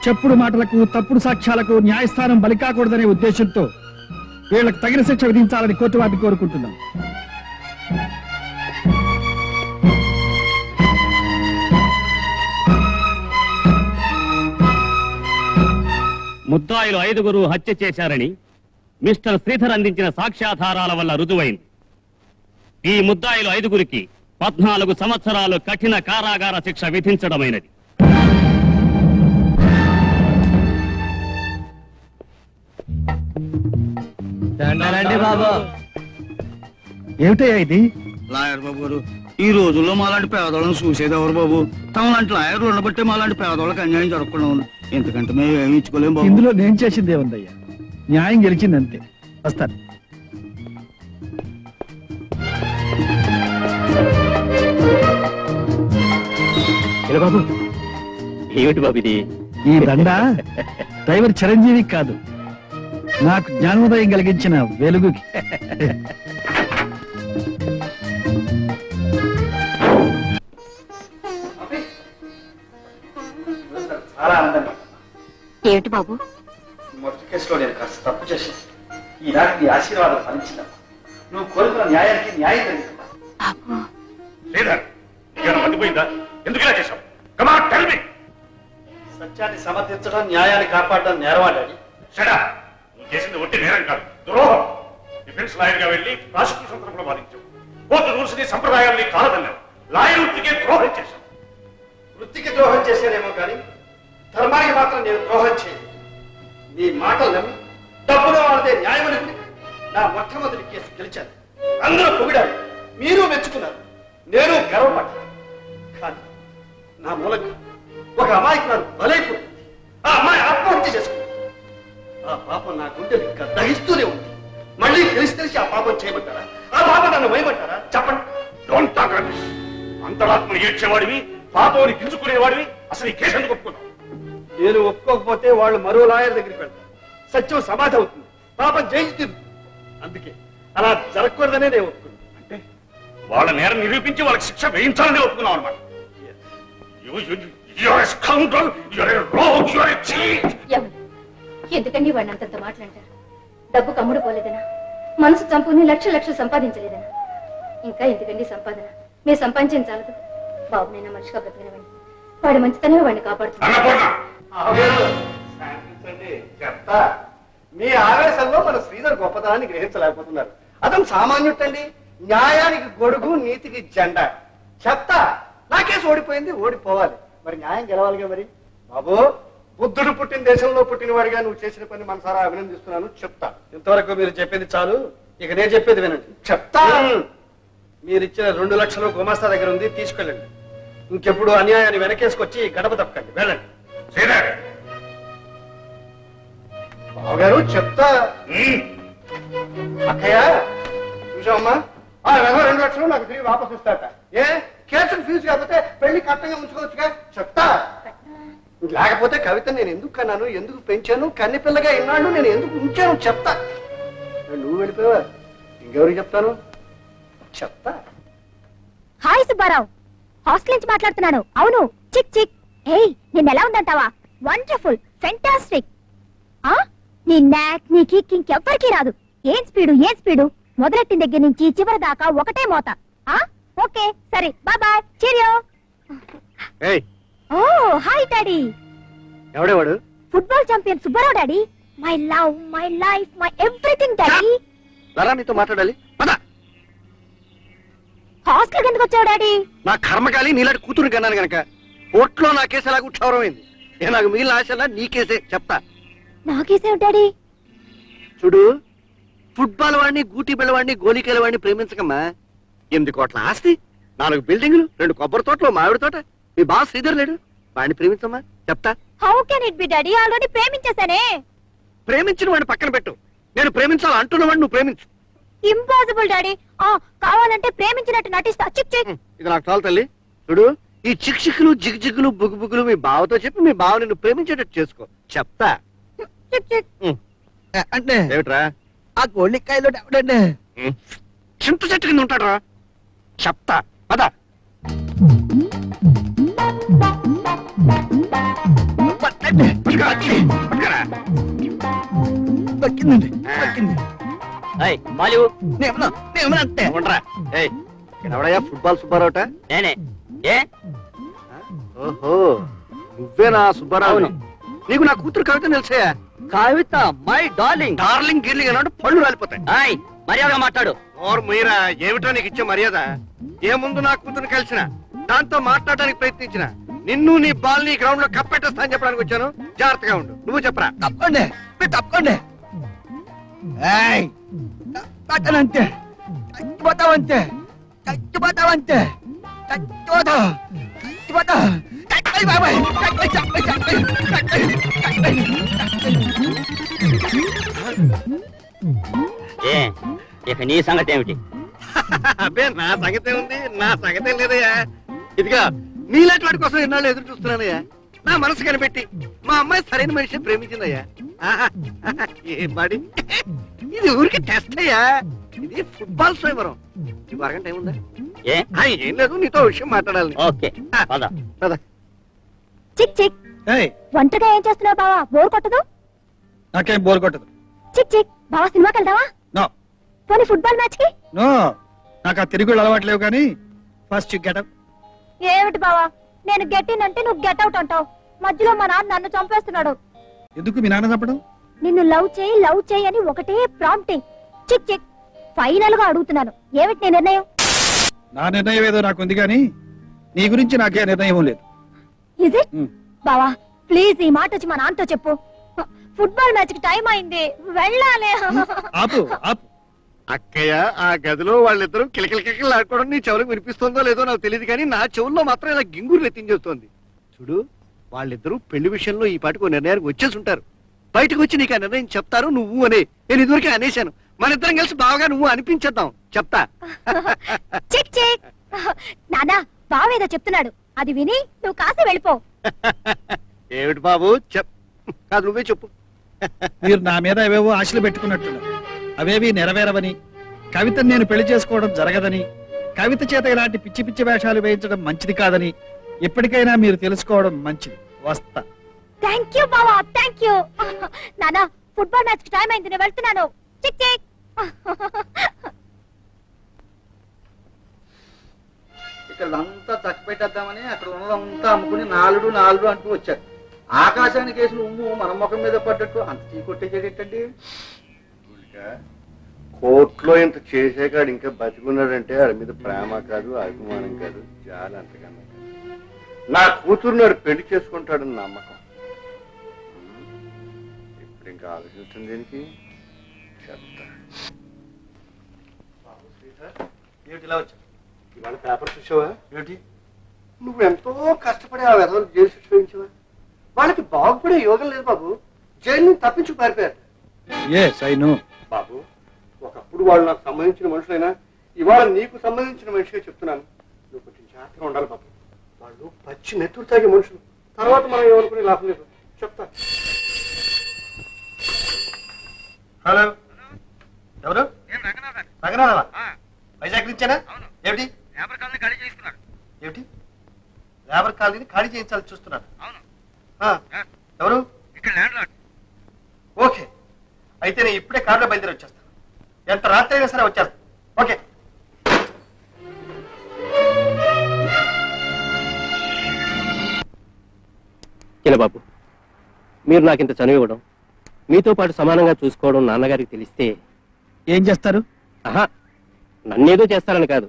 చెప్పుడు మాటలకు, తప్పుడు సాక్ష్యాలకు న్యాయస్థానం బలికాకూడదనే ఉద్దేశంతో వీళ్ళకి తగిన శిక్ష విధించాలని కోర్టు వారిని కోరుకుంటున్నాం. ముద్దాయిలు 5 హత్య చేశారని మిస్టర్ శ్రీధర్ అందించిన సాక్ష్యాధారాల వల్ల రుజువైంది. ఈ ముద్దాయిలు 5 14 సంవత్సరాలు కఠిన కారాగార శిక్ష విధించడమైనది. ఏమిటయ్యా ఇది? లాయర్ బాబు గారు, ఈ రోజుల్లో మాలాంటి పేదవాళ్ళని చూసేది ఎవరు బాబు? తమ లాంటి లాయర్లు ఉండబట్టే మాలాంటి పేదవాళ్ళకి అన్యాయం జరగకుండా ఉంది. ఎందుకంటే మేము ఏమి ఇచ్చుకోలేము బాబు. ఇందులో నేను చేసింది ఏముందయ్యా? న్యాయం గెలిచింది అంతే. వస్తాను. బాబు ఏమిటి బాబు ఇది? ఈ దండ డ్రైవర్ చిరంజీవి కాదు, నాకు జ్ఞానోదయం కలిగించిన వెలుగుకి. చాలా ఆనందంగా. ఏమిటి బాబు? మొదటి కేసులో నేను కాస్త తప్పు చేసి ఈనాటి నీ ఆశీర్వాదం ఫలించిన నువ్వు కోరుకున్న న్యాయానికి న్యాయం జరిగింది. బాబు శ్రీధర్, నీకేమైనా మతిపోయిందా? ఎందుకు ఇలా చేశావు? Come on, tell me. సత్యాన్ని సమర్థించడం, న్యాయాన్ని కాపాడడం నేరమా డాడీ? Shut up. నువ్వు చేసింది ఒట్టి నేరం కాదు, ద్రోహం. డిఫెన్స్ లాయర్ గా వెళ్ళి ప్రాసిక్యూషన్ తరపున వాదించావు. కోర్టు రూల్స్ ని సంప్రదాయాల్ని కాలదన్నావు. లాయర్ వృత్తికే ద్రోహం చేశావు. వృత్తికి ద్రోహం చేశానేమో కానీ ధర్మానికి మాత్రం నేను ద్రోహం చేయను. నీ మాటలు నమ్మి డబ్బులో వాడితే న్యాయం అనుకుని నా మొట్టమొదటి కేసు గెలిచాను. అందరూ పొగిడారు, మీరు మెచ్చుకున్నారు, నేను గర్వపడ్డాను. కానీ నా మూలంగా ఒక అమాయకురాలు బలైపోయింది. ఆ అమ్మాయి ఆత్మహత్య చేసుకుంది. ఆ పాపం నా గుండెలు ఇంకా దహిస్తూనే ఉంది. మళ్ళీ తెలిసి ఆ పాపం చేయమంటారా? ఆ పాపం నన్ను వేయమంటారా? చెప్పండి. Don't talk rubbish. అంతరాత్మను ఏడ్చేవాడివి, పాపంని గింజుకునేవాడివి. అసలు ఈ కేసు ఎందుకు ఒప్పుకున్నావు? నేను ఒప్పుకోకపోతే వాళ్ళు మరో లాయర్ దగ్గరికి వెళ్తారు. సత్యం సమాధి అవుతుంది, పాపం జైలు తీరుతుంది. అందుకే అలా జరగకూడదనే నేను ఒప్పుకున్నాను. అంటే వాళ్ళ నేరం నిరూపించి వాళ్ళకి శిక్ష వేయించాలని ఒప్పుకున్నావు అనమాట. ఎందుకండి వాడిని అంతంత మాట్లాడతారు? డబ్బు కమ్ముడు పోలేదనా? మనసు చంపుని లక్షలు సంపాదించలేదనా? ఇంకా ఎందుకండి సంపాదన? మీరు సంపాదించిన చాలదు. బాబునైనా మనిషిగా బ్రతకనివ్వండి. వాడి మంచితనమే వాడిని కాపాడుతుంది. చెప్తా. మీ ఆవేశంలో మన శ్రీధర్ గొప్పతనాన్ని గ్రహించలేకపోతున్నారు. అతను సామాన్యుటండి, న్యాయానికి గొడుగు, నీతికి జెండా. చెప్తా. నా కేసు ఓడిపోయింది, ఓడిపోవాలి. మరి న్యాయం గెలవాలిగా. మరి బాబు, బుద్ధుడు పుట్టిన దేశంలో పుట్టిన వాడిగా నువ్వు చేసిన పని మనసారా అభినందిస్తున్నాను. చెప్తా. ఇంతవరకు మీరు చెప్పేది చాలు, ఇక నేను చెప్పేది వినండి. చెప్తా. మీరు ఇచ్చిన 2 లక్షలు గుమాస్తా దగ్గర ఉంది, తీసుకెళ్ళండి. ఇంకెప్పుడు అన్యాయాన్ని వెనకేసుకొచ్చి గడప తప్పకండి. వెళ్ళండి. బావగారు చెప్తా. అక్కయ్య చూసావమ్మా, ఆ 2 లక్షలు నాకు తిరిగి వాపసు ఇస్తాట. ఏ కేసులు ఫీజు కాకపోతే పెళ్లి కట్టంగా ఉంచుకోవచ్చుగా. చెప్తా. లేకపోతే కవిత నేను ఎందుకు కన్నాను, ఎందుకు పెంచాను, కన్ని పిల్లగా ఇన్నాళ్ళు నేను ఎందుకు ఉంచాను? చెప్తా. నువ్వు వెళ్ళిపోయావా? ఇంకెవరికి చెప్తాను? చెప్తా. హాయ్ సుబ్బారావు, హాస్టల్ నుంచి మాట్లాడుతున్నాను. అవును, చిక్ చిక్. ఏయ్, నిన్న ఎలా ఉందంటావా? Wonderful, fantastic. నీ నాక్, నీ కిక్ ఇంకెవ్వరికీ రాదు. ఏం స్పీడు మొదలెట్టిన దగ్గర నుంచి చివరి దాకా ఒకటే మోత. ఓకే సరే, bye bye, cheerio. Oh hi daddy. ఎవడేవాడు? Football champion Subbarao daddy. My love, my life, my everything daddy. లరా, నీతో మాట్లాడాలి. పద. హాస్టల్ ఎందుకు వచ్చావు డాడీ? నా కర్మకాలి నీలాంటి కూతురు కన్నాను గనక. కోర్టులో నా కేసు ఎలాగ క్షౌరమైంది. నాకు మిగిలిన ఆశలా నీ కేసే. చెప్తా. నాకేసేవు డాడీ? చూడు, ఫుట్బాల్ వాడిని, గూటి బిళ్ళవాడిని, గోలికేల వాడిని ప్రేమించకమ్మా. 8 కోట్ల ఆస్తి, 4 బిల్డింగులు, 2 కొబ్బరి తోటలు, మామిడి తోట. మీ బావ శ్రీధర్ లేడు, వాడిని ప్రేమించమ్మా. చెప్తా. How can it be daddy? Already ప్రేమించేశానే. ప్రేమించిన వాడిని పక్కన పెట్టు. నేను ప్రేమించాలి అంటున్న వాడిని నువ్వు ప్రేమించు. Impossible daddy. కావాలంటే ప్రేమించినట్టు నటిస్తా. చిక్ చిక్. ఇది నాకు చాలు తల్లి. చూడు, ఈ చిక్ చిక్కులు, జిగ్జిగ్గులు, బుగ్గుబుగ్గులు మీ బావతో చెప్పి మీ బావ నిన్ను ప్రేమించేటట్టు చేసుకో. చెప్తా. చిక్ చిక్. అంటే ఏమిట్రా? ఆ గోళ్ళికాయలో ఎవడండి? చింత చెట్టు కింద ఉంటాడరా. చెప్తా. పద. దక్కిందండి, దక్కింది. ఉండరా? ఏయ్, ఎవడయ్యా ఫుట్బాల్ సుబ్బారావుట? నేనే ఏ ఓహో, నువ్వేనా సుబ్బారావు? నీకు నా కూతురు కవిత తెలుసా? కవిత మై డార్లింగ్ డార్లింగ్ గిర్లింగ్ అన్నాడు పళ్ళు రాలిపోతాయి. మర్యాదగా మాట్లాడు. ఓర్ మీరా, ఏమిటో నీకు ఇచ్చే మర్యాద? ఏ ముందు నా కూతురు కలిసిన దాంతో మాట్లాడడానికి ప్రయత్నించిన నిన్ను నీ బాల్ ని గ్రౌండ్ లో కప్పెట్టేస్తా అని చెప్పడానికి వచ్చాను. జాగ్రత్తగా ఉండు. నువ్వు చెప్పరా? తప్పండి తప్పండి అంతే చచ్చిపోతావంతే చచ్చిపోతావంతే చచ్చిపోతావు చచ్చిపోతావు ఏ ఇక నీ సంగతి ఏమిటి? అబ్బే, నా సంగతే ఉంది, నా సంగతే లేదయ్యా. ఇదిగా నీలాంటి వాడి కోసం ఎన్నాళ్ళు ఎదురు చూస్తున్నానయ్యా. నా మనసు కనిపెట్టి మా అమ్మాయి సరైన మనిషి ప్రేమించిందయ్యా. ఆహా, ఏం బాడి, ఇది ఊరికి టెస్ట్ అయ్యా. ఇది ఫుట్బాల్ స్వయంవరం. ఈ అరగంట ఏముందా? ఏ ఏం లేదు, నీతో విషయం మాట్లాడాలి. ఓకే పద. పద. చిక్ చిక్ ఒంటరిగా ఏం చేస్తున్నావు బావా? బోర్ కొట్టదు? నాకేం బోర్ కొట్టదు. చిక్ చిక్ బావా, సినిమాకి వెళ్దావా? నో పోనీ ఫుట్బాల్ మ్యాచ్ కి? నో, నాకు ఆ తిరుగుళ్ళు అలవాట్లేవు కానీ ఫస్ట్ గెటప్. ఏమిటి బావా, నేను గెట్టినంటే నువ్వు గెట్ అవుట్ అంటావు. మధ్యలో మా నాన్న నన్ను చంపేస్తున్నాడు. ఎందుకు మీ నాన్న చెప్పడం? నిన్ను లవ్ చేయి అని ఒకటే ప్రాంప్టింగ్. చిక్ చిక్ ఫైనల్ గా అడుగుతున్నాను, ఏమిటి నీ నిర్ణయం? నా నిర్ణయం ఏదో నాకుంది కానీ నీ గురించి నాకే నిర్ణయం లేదు. Is it? బావా ప్లీజ్ ఈ మాట వచ్చి మా నాన్నతో చెప్పు. ఫుట్బాల్ మ్యాచ్ కి టైం అయింది, వెళ్ళాలి. ఆపు ఆపు. అక్కయ్య, ఆ గదిలో వాళ్ళిద్దరూ కిలకిలకిలకిలు ఆడుకోవడం నీ చెవులకు వినిపిస్తుందో లేదో నాకు తెలియదు కానీ నా చెవుల్లో మాత్రం ఇలా గింగురు ఎత్తించేస్తోంది. చూడు, వాళ్ళిద్దరూ పెళ్లి విషయంలో ఈ పాటికి ఓ నిర్ణయానికి వచ్చేసి ఉంటారు. బయటకు వచ్చి నీకు ఆ నిర్ణయం చెప్తారు నువ్వు అనే. నేను ఇదివరకే అనేశాను. మన ఇద్దరం కలిసి బాగా నువ్వు అనిపించేద్దాం. చెప్తా. చిక్ చిక్ నానా, బావేదో చెప్తున్నాడు, అది విని నువ్వు కాసి వెళ్ళిపో. ఏమిటి బాబు? కాదు, నువ్వే చెప్పు. మీరు నా మీద ఏవేవో ఆశలు పెట్టుకున్నట్టున్నారు. అవేవి నెరవేరవని, కవితను నేను పెళ్లి చేసుకోవడం జరగదని, కవిత చేత ఇలాంటి పిచ్చి పిచ్చి వేషాలు వేయించడం మంచిది కాదని ఎప్పటికైనా మీరు తెలుసుకోవడం మంచిది. వస్తా. థ్యాంక్ యూ బావా, థ్యాంక్ యూ. నానా, ఫుట్బాల్ మ్యాచ్ కి టైం అయింది, నేను వెళ్తున్నాను. చిక్ చిక్. ఇక్కడ అంతా చక్కపెట్టేద్దామని అక్కడ ఉన్నదంతా అమ్ముకుని నాలుడు అంటూ వచ్చారు. ఆకాశానికి వేసిన ఉమ్ము మన ముఖం మీద పడ్డట్టు అంత చీ కొట్టేసేటండి. కోర్టులో ఇంత చేసేకాడు ఇంకా బతికున్నాడంటే ఆడి మీద ప్రేమ కాదు, అభిమానం కాదు, చాలా అంతకన్నా కాదు. నా కూతురు నాడు పెళ్లి చేసుకుంటాడని నమ్మకం. ఇప్పుడు ఇంకా ఆలోచిస్తుంది దీనికి. చెప్తా. ఇవాళ పేపర్ చూసావా? ఏమిటి? నువ్వు ఎంతో కష్టపడి ఆ వెధవలు జైలు శిక్ష వేయించావా? వాళ్ళకి బాగుపడే యోగం లేదు బాబు. జైలు నుంచి తప్పించు పారిపోయారు. Yes I know. బాబు, ఒకప్పుడు వాళ్ళు నాకు సంబంధించిన మనుషులైనా ఇవాళ నీకు సంబంధించిన మనిషిగా చెప్తున్నాను. నువ్వు కొంచెం జాగ్రత్తగా ఉండాలి బాబు. వాళ్ళు పచ్చి నెత్తురు తాగే మనుషులు. తర్వాత మనం ఏమనుకునే లాభం లేదు. చెప్తా. హలో, ఎవరు? రంగనాథ. వైజాగ్ నుంచేనా? ఏమిటి? ఏమిటి? లేబర్ కాలనీని ఖాళీ చేయించాలని చూస్తున్నాను. ఎవరు? ఓకే, అయితే నేను ఇప్పుడే కారులో బయలుదేరి వచ్చేస్తాను. ఎంత రాత్రి అయినా సరే వచ్చేస్తాను. ఓకే. చిన్నబాబు, మీరు నాకు ఇంత చనువు ఇవ్వడం, మీతో పాటు సమానంగా చూసుకోవడం నాన్నగారికి తెలిస్తే ఏం చేస్తారు? ఆహా, నన్నేదో చేస్తారని కాదు,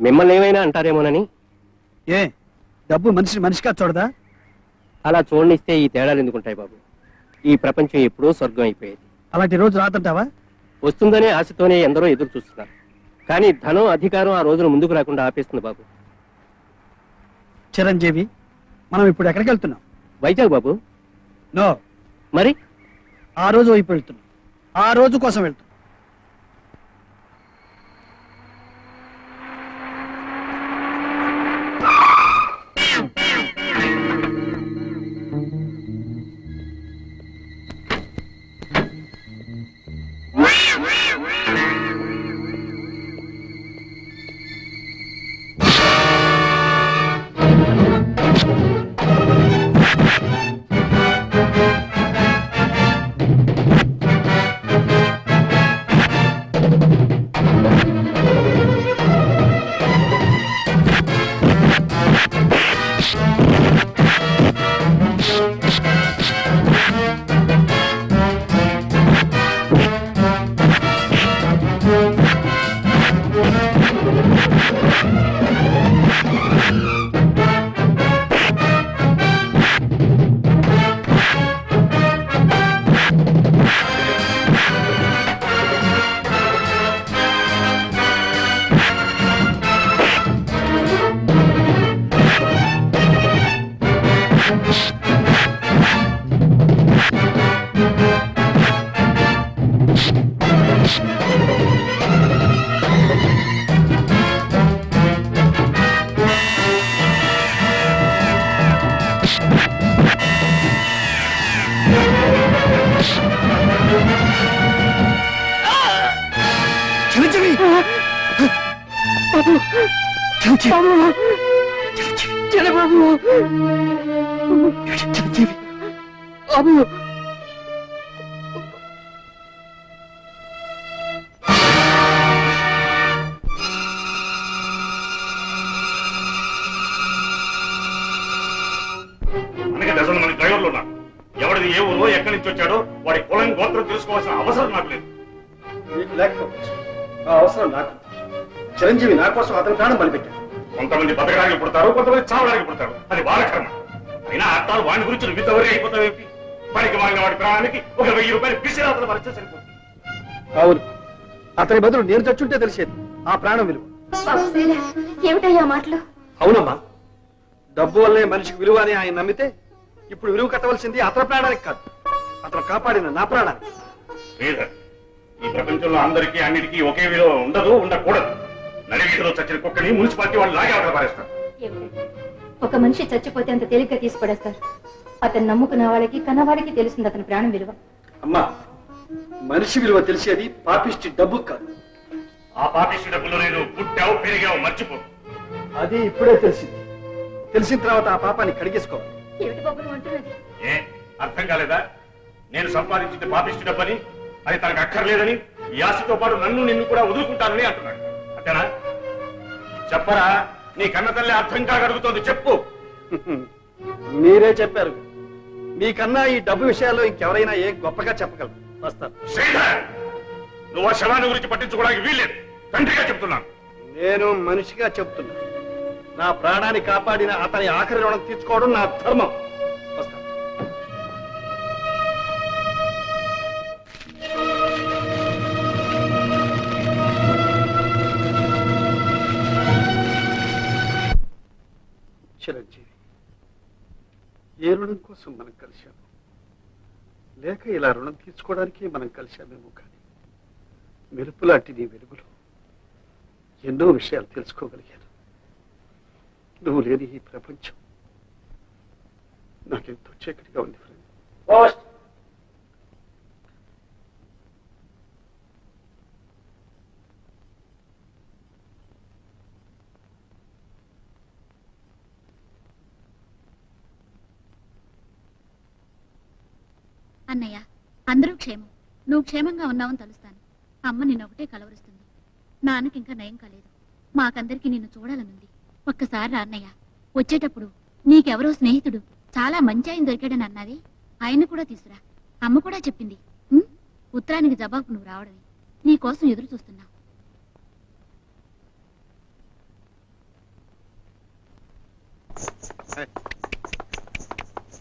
మిమ్మల్ని ఏమైనా అంటారేమోనని. ఏ డబ్బు మనిషిగా చూడదా? అలా చూడనిస్తే ఈ తేడాలు ఎందుకుంటాయి బాబు? ఈ ప్రపంచం ఎప్పుడో స్వర్గం అయిపోయేది. అలాంటి రోజు రాదంటావా? వస్తుందనే ఆశతోనే ఎందరో ఎదురు చూస్తున్నారు. కానీ ధనం, అధికారం ఆ రోజును ముందుకు రాకుండా ఆపేస్తుంది బాబు. చిరంజీవి, మనం ఇప్పుడు ఎక్కడికి వెళ్తున్నాం? వైజాగ్ బాబు. నో, మరి ఆ రోజు వైపు వెళ్తున్నాం. ఆ రోజు కోసం వెళ్తున్నాం. చిరంజీవి చిరంజీవి బాబు మనకి డజన్ మంది డ్రైవర్లు ఉన్నారు. ఎవరిది ఏ ఊరో ఎక్కడి నుంచి వచ్చాడో వాడి కులం గోత్రం తెలుసుకోవాల్సిన అవసరం నాకు లేదు. నీకు లేకపోవచ్చు ఆ అవసరం నాకు. చిరంజీవి నా కోసం అతని ప్రాణం బలిపెట్టాడు. కొంతమంది బతకడానికి పుడతారు, కొంతమంది చావడానికి పుడతారు. అది వాళ్ళ కర్మ. అయినా అర్థాలు వాడి గురించి నువ్వు ఇంతవరకు అయిపోతావేంటి? పనికి మాలిన వాడి ప్రాణానికి ఒక 1000 రూపాయలు పిసిరాతలు మరిస్తే సరిపోతుంది. అవును, అతని బదులు నేను చచ్చుంటే తెలిసేది ఆ ప్రాణం విలువ. ఏమిటయ్యా మాటలు? అవునమ్మా, డబ్బు వల్లే మనిషికి విలువ అని ఆయన నమ్మితే ఇప్పుడు విలువ కట్టవలసింది అతని ప్రాణానికి కాదు, అతను కాపాడిన నా ప్రాణానికి. శ్రీధర్, ఈ ప్రపంచంలో అందరికీ అన్నిటికీ ఒకే విలువ ఉండదు, ఉండకూడదు. నడివీధిలో చచ్చిన కుక్కని మున్సిపాలిటీ వాళ్ళు లాగే అవతల పారేస్తారు. ఒక మనిషి చచ్చిపోతే అంత తేలిగ్గా తీసి పడేస్తారు. అతను నమ్ముకున్న వాళ్ళకి కన్నవాడికి తెలుస్తుంది అతని ప్రాణం విలువ. అమ్మా, మనిషి విలువ తెలిసేది పాపిష్టి డబ్బు కాదు. ఆ పాపిష్టి డబ్బులు నేను పుట్టావు పెరిగావు మర్చిపో. అది ఇప్పుడే తెలిసింది. తెలిసిన తర్వాత ఆ పాపాన్ని కడిగేసుకోవాలి. ఏమిటి బాబు నువ్వు అంటున్నది? ఏ అర్థం కాలేదా? నేను సంపాదించింది పాపిష్టి డబ్బని, అది తనకు అక్కర్లేదని, ఈ ఆశతో పాటు నన్ను నిన్ను కూడా వదులుకుంటానని అంటున్నాడు. అంతేనా? చెప్పరా, నీ కన్న తల్లి అర్థం కాగలుగుతోంది, చెప్పు. మీరే చెప్పారు, మీకన్నా ఈ డబ్బు విషయాల్లో ఇంకెవరైనా ఏ గొప్పగా చెప్పగలరు. వస్తాను. శ్రీధర్, నువ్వు ఆ శవాన్ని గురించి పట్టించుకోవడానికి వీల్లేదు. తండ్రిగా చెప్తున్నాను. నేను మనిషిగా చెప్తున్నా, నా ప్రాణాన్ని కాపాడిన అతని ఆఖరి రుణం తీర్చుకోవడం నా ధర్మం. వస్తాను. చిరంజీవి, ఏ రుణం కోసం మనం కలిశాము? లేక ఇలా రుణం తీర్చుకోవడానికి మనం కలిశామేమో కానీ మెరుపు లాంటి నీ వెలుగులో ఎన్నో విషయాలు తెలుసుకోగలిగాను. నువ్వు లేని ఈ ప్రపంచం నాకెంతో చీకటిగా ఉంది ఫ్రెండ్. అన్నయ్య, అందరూ క్షేమం. నువ్వు క్షేమంగా ఉన్నావని తలుస్తాను. అమ్మ నిన్నొకటే కలవరుస్తుంది. నాన్నకి ఇంకా నయం కాలేదు. మాకందరికి నిన్ను చూడాలనుంది. ఒక్కసారి రా అన్నయ్య. వచ్చేటప్పుడు నీకెవరో స్నేహితుడు చాలా మంచి ఆయన దొరికాడని అన్నది. ఆయన కూడా తీసురా. అమ్మ కూడా చెప్పింది. ఉత్తరానికి జవాబు నువ్వు రావడమే. నీ కోసం ఎదురు చూస్తున్నా.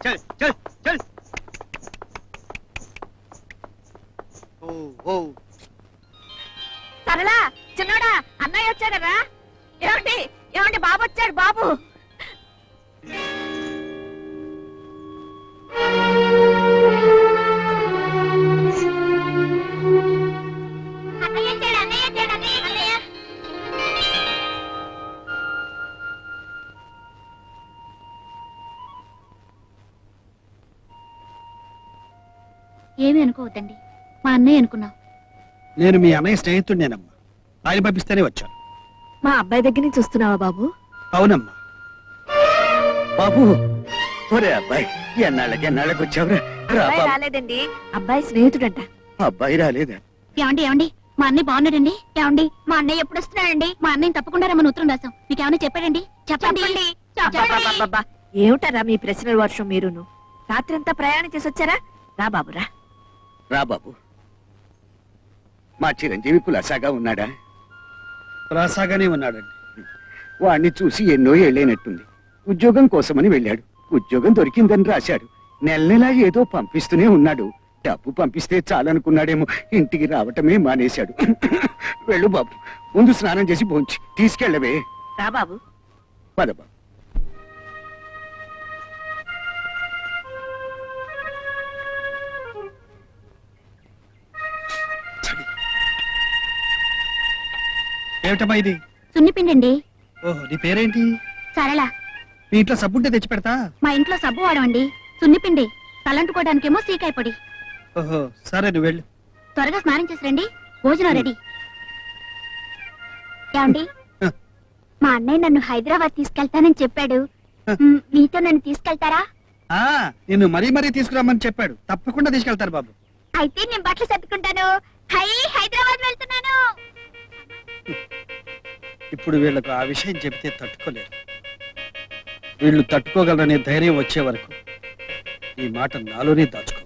చల్ చల్ చల్. సరళా, చిన్నోడా, అన్నయ్య వచ్చాడరా. ఏమండి ఏమండి, బాబు వచ్చాడు. బాబు ఏమీ అనుకోవద్దండి, మా అన్నయ్య అనుకున్నాం. నేను మీ అన్నయ్య స్నేహితుడినేనమ్మా. ఆయన పంపిస్తేనే వచ్చాను. మా అబ్బాయి దగ్గర నుంచి చూస్తున్నావా బాబు? అవునమ్మా. బాబు, ఒరే అబ్బాయి, ఎన్నాళ్ళకి వచ్చావురా? రా బాబు. రాలేదండి, అబ్బాయి స్నేహితుడంట. అబ్బాయి రాలేదా? ఏమండి ఏమండి, మా అన్నయ్య బాగున్నాడండి. ఏమండి మా అన్నయ్య ఎప్పుడు వస్తున్నాడండి? మా అన్నయ్య తప్పకుండా రమ్మని ఉత్తరం రాసాం. మీకు ఏమైనా చెప్పాడండి? చెప్పండి. అబ్బబ్బబ్బబ్బబ్బా. ఏమిటారా మీ ప్రశ్నల వర్షం మీరును? రాత్రంతా ప్రయాణం చేసి వచ్చారా? రా బాబురా. రా బాబు. మా చిరంజీవి కులాసాగా ఉన్నాడా? రాసాగానే ఉన్నాడండి. వాణ్ణి చూసి ఎన్నో ఏళ్ళైనట్టుంది. ఉద్యోగం కోసమని వెళ్ళాడు. ఉద్యోగం దొరికిందని రాశాడు. నెల నెలా ఏదో పంపిస్తూనే ఉన్నాడు. డబ్బు పంపిస్తే చాలనుకున్నాడేమో, ఇంటికి రావటమే మానేశాడు. వెళ్ళు బాబు, ముందు స్నానం చేసి భోంచి తీసుకెళ్ళవే. రా బాబు. పద బాబు. ఏమిటమ్మా ఇది? సున్నిపిండండి. ఓహో, నీ పేరేంటి? సరళ. మీ ఇంట్లో సబ్బుంటే తెచ్చి పెడతా. మా ఇంట్లో సబ్బు వాడమండి. సున్నిపిండి. తలంటుకోవడానికేమో సీకాయ పొడి. ఓహో, సరే నువ్వు వెళ్ళు. త్వరగా స్నానం చేసి రండి. భోజనం రెడీ. ఏమండి మా అన్నయ్య నన్ను హైదరాబాద్ తీసుకెళ్తానని చెప్పాడు. మీతో నన్ను తీసుకెళ్తారా? ఆ, నిన్ను మరీ మరీ తీసుకురామని చెప్పాడు. తప్పకుండా తీసుకెళ్తారు బాబు. అయితే నేను బట్టలు సర్దుకుంటాను. హైదరాబాద్ వెళ్తున్నాను. ఇప్పుడు వీళ్ళకు ఆ విషయం చెబితే తట్టుకోలేరు. వీళ్ళు తట్టుకోగలరనే ధైర్యం వచ్చే వరకు ఈ మాట నాలోనే దాచుకోవాలి.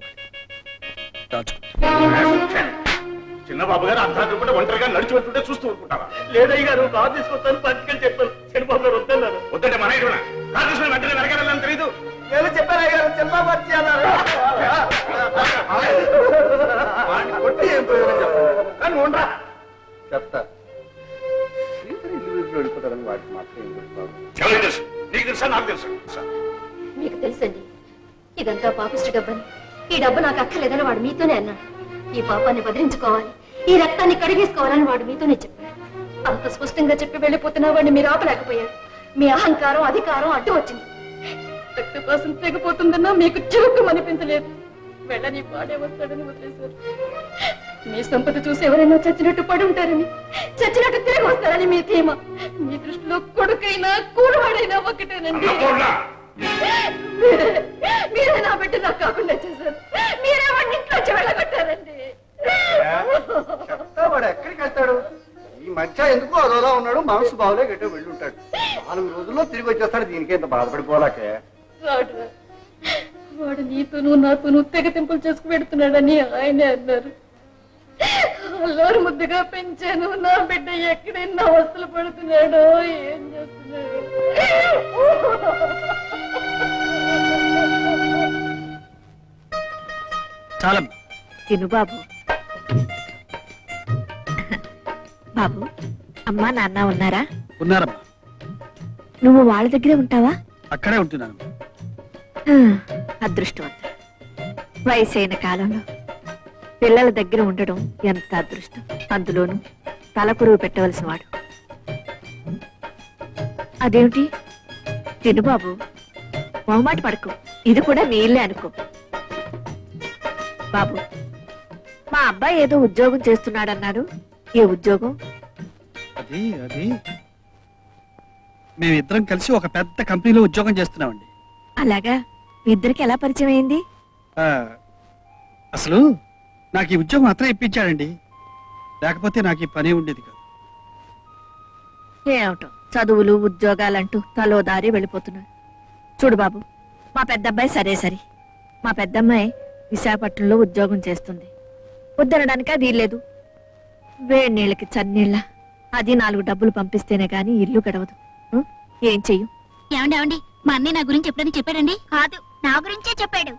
చిన్నబాబు గారు అర్ధరాత్రి పూట ఒంటరిగా నడిచి వెళ్తుంటే చూస్తూ ఊరుకుంటారా? లేదయ్య గారు, బాగా తీసుకొస్తాను పట్టుకెళ్ళి చెప్పాను. చంద్రబాబు గారు వద్దన్నారు. వద్దంటే మన ఇటున రాజకృష్ణ వెంటనే వెనకాలని తెలియదు. నేను చెప్పాను అయ్య గారు, చంద్రబాబు వచ్చి అన్నారు. చెప్తా. శ్రీధర్ ఇల్లు వీధిలో వెళ్ళిపోతారని వాడికి మాత్రం ఏం తెలుసు? ఎవరికి తెలుసు? నీకు తెలుసా? నాకు తెలుసా? మీకు తెలుసండి, ఇదంతా పాపిష్టి డబ్బని. ఈ డబ్బు నాకు అక్కర్లేదని వాడు మీతోనే అన్నాడు. ఈ పాపాన్ని బదిలించుకోవాలి, ఈ రక్తాన్ని కడిగేసుకోవాలని వాడు మీతోనే చెప్పాడు. అంత స్పష్టంగా చెప్పి వెళ్ళిపోతున్నా వాడిని మీరు ఆపలేకపోయారు. మీ అహంకారం, అధికారం అడ్డు వచ్చింది. రక్త కోసం తెగిపోతుందన్నా మీకు చివుకు అనిపించలేదు. వెళ్ళని వాడే వస్తాడని వదిలేశారు. మీ సంపద చూసి ఎవరైనా చచ్చినట్టు పడి ఉంటారని, చచ్చినట్టు తిరిగి వస్తారని మీ ధీమా. మీ దృష్టిలో కొడుకైనా కూరవాడైనా ఒకటేనండి. మీరే నా బిడ్డ నాకు కాకుండా చేశారు. మీరే వాడిని ఇంట్లోంచి వెళ్ళగొట్టారండి. చెప్తా, వాడు ఎక్కడికి వెళ్తాడు? ఈ మధ్య ఎందుకు అదోలా ఉన్నాడు, మనసు బావులే గట్టే వెళ్ళి ఉంటాడు. 4 రోజుల్లో తిరిగి వచ్చేస్తాడు. దీనికి ఎంత బాధపడిపోలాకే. రాడురా. వాడు నీతోనూ నాతోనూ తెగతింపులు చేసుకు పెడుతున్నాడని ఆయనే అన్నారు. అల్లారు ముద్దుగా పెంచాను. నా బిడ్డ ఎక్కడైనా అవస్థలు పడుతున్నాడో ఏం చేస్తున్నాడు? చాలమ్మా. తిను బాబు. బాబు, అమ్మా నాన్న ఉన్నారా? ఉన్నారమ్మా. నువ్వు వాళ్ళ దగ్గరే ఉంటావా? అక్కడే ఉంటున్నాను. అదృష్టవంతుడు. వయసైన కాలంలో పిల్లల దగ్గర ఉండడం ఎంత అదృష్టం. అందులోనూ తలపురుగు పెట్టవలసిన వాడు. అదేమిటి? తిను బాబు, మొహమాట పడకు. ఇది కూడా నీ ఇల్లే అనుకో. బాబు, మా అబ్బాయి ఏదో ఉద్యోగం చేస్తున్నాడన్నాడు. ఏ ఉద్యోగం? అది మేమిద్దరం కలిసి ఒక పెద్ద కంపెనీలో ఉద్యోగం చేస్తున్నామండి. అలాగా? మీ ఇద్దరికి ఎలా పరిచయం అయింది? ఆ, అసలు నాకు ఈ ఉద్యోగం అతనే ఇప్పించాడండి. లేకపోతే నాకు ఈ పని ఉండేది కాదు. ఏమిటో చదువులు ఉద్యోగాలంటూ తలో దారి వెళ్ళిపోతున్నాడు. చూడు బాబు, మా పెద్దబ్బాయి సరే. మా పెద్దమ్మాయి విశాఖపట్నంలో ఉద్యోగం చేస్తుంది. వద్దనడానికి అది లేదు. వేడి నీళ్ళకి చన్నీళ్ళ. అది 4 డబ్బులు పంపిస్తేనే గాని ఇల్లు గడవదు. ఏం చెయ్యం? ఏమండి, మా అన్నయ్య నా గురించి ఎప్పుడని చెప్పాడండి? కాదు, నా గురించే చెప్పాడు.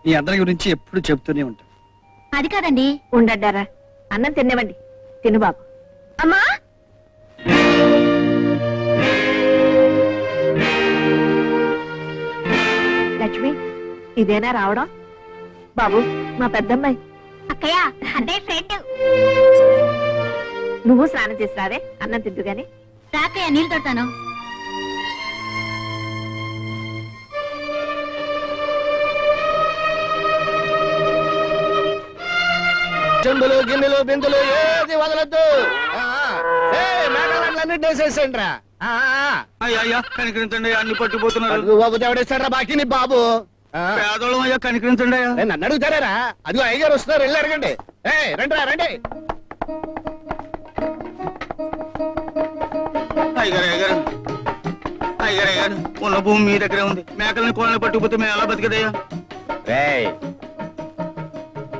మీ అందరి గురించి ఎప్పుడు చెప్తూనే ఉంటా. అది కాదండి. ఉండడ్డారా, అన్నం తినేవండి. తిను బాబు. అమ్మా, లక్ష్మి, ఇదేనా రావడం? బాబు, మా పెద్దమ్మాయి. అక్కయ్య, అదే ఫ్రెండ్. నువ్వు స్నానం చేసి రావే, అన్నం తిందు గాని. రాకయ్య, నీళ్ళు తొడతాను. చెంబులు, గిన్నెలు, బిందులు ఏది వదలద్దు. మేఘాలన్నీ డేసేసండి రా. అయ్యా కనికరించండి, అన్ని పట్టుకుపోతున్నారు. బాబు ఎవడేస్తాడ్రా బాకీ? నీ బాబు పేదోళం అయ్యా కనికరించండి అయ్యా. నన్ను అడుగుతారా? అదిగో అయ్యగారు వస్తున్నారు, వెళ్ళి అడగండి. రండి రండి. అయ్యారు ఉన్న భూమి మీ దగ్గరే ఉంది. మేకల్ని కోళ్ళని పట్టుకుపోతే మేము ఎలా బతికదయ్యా?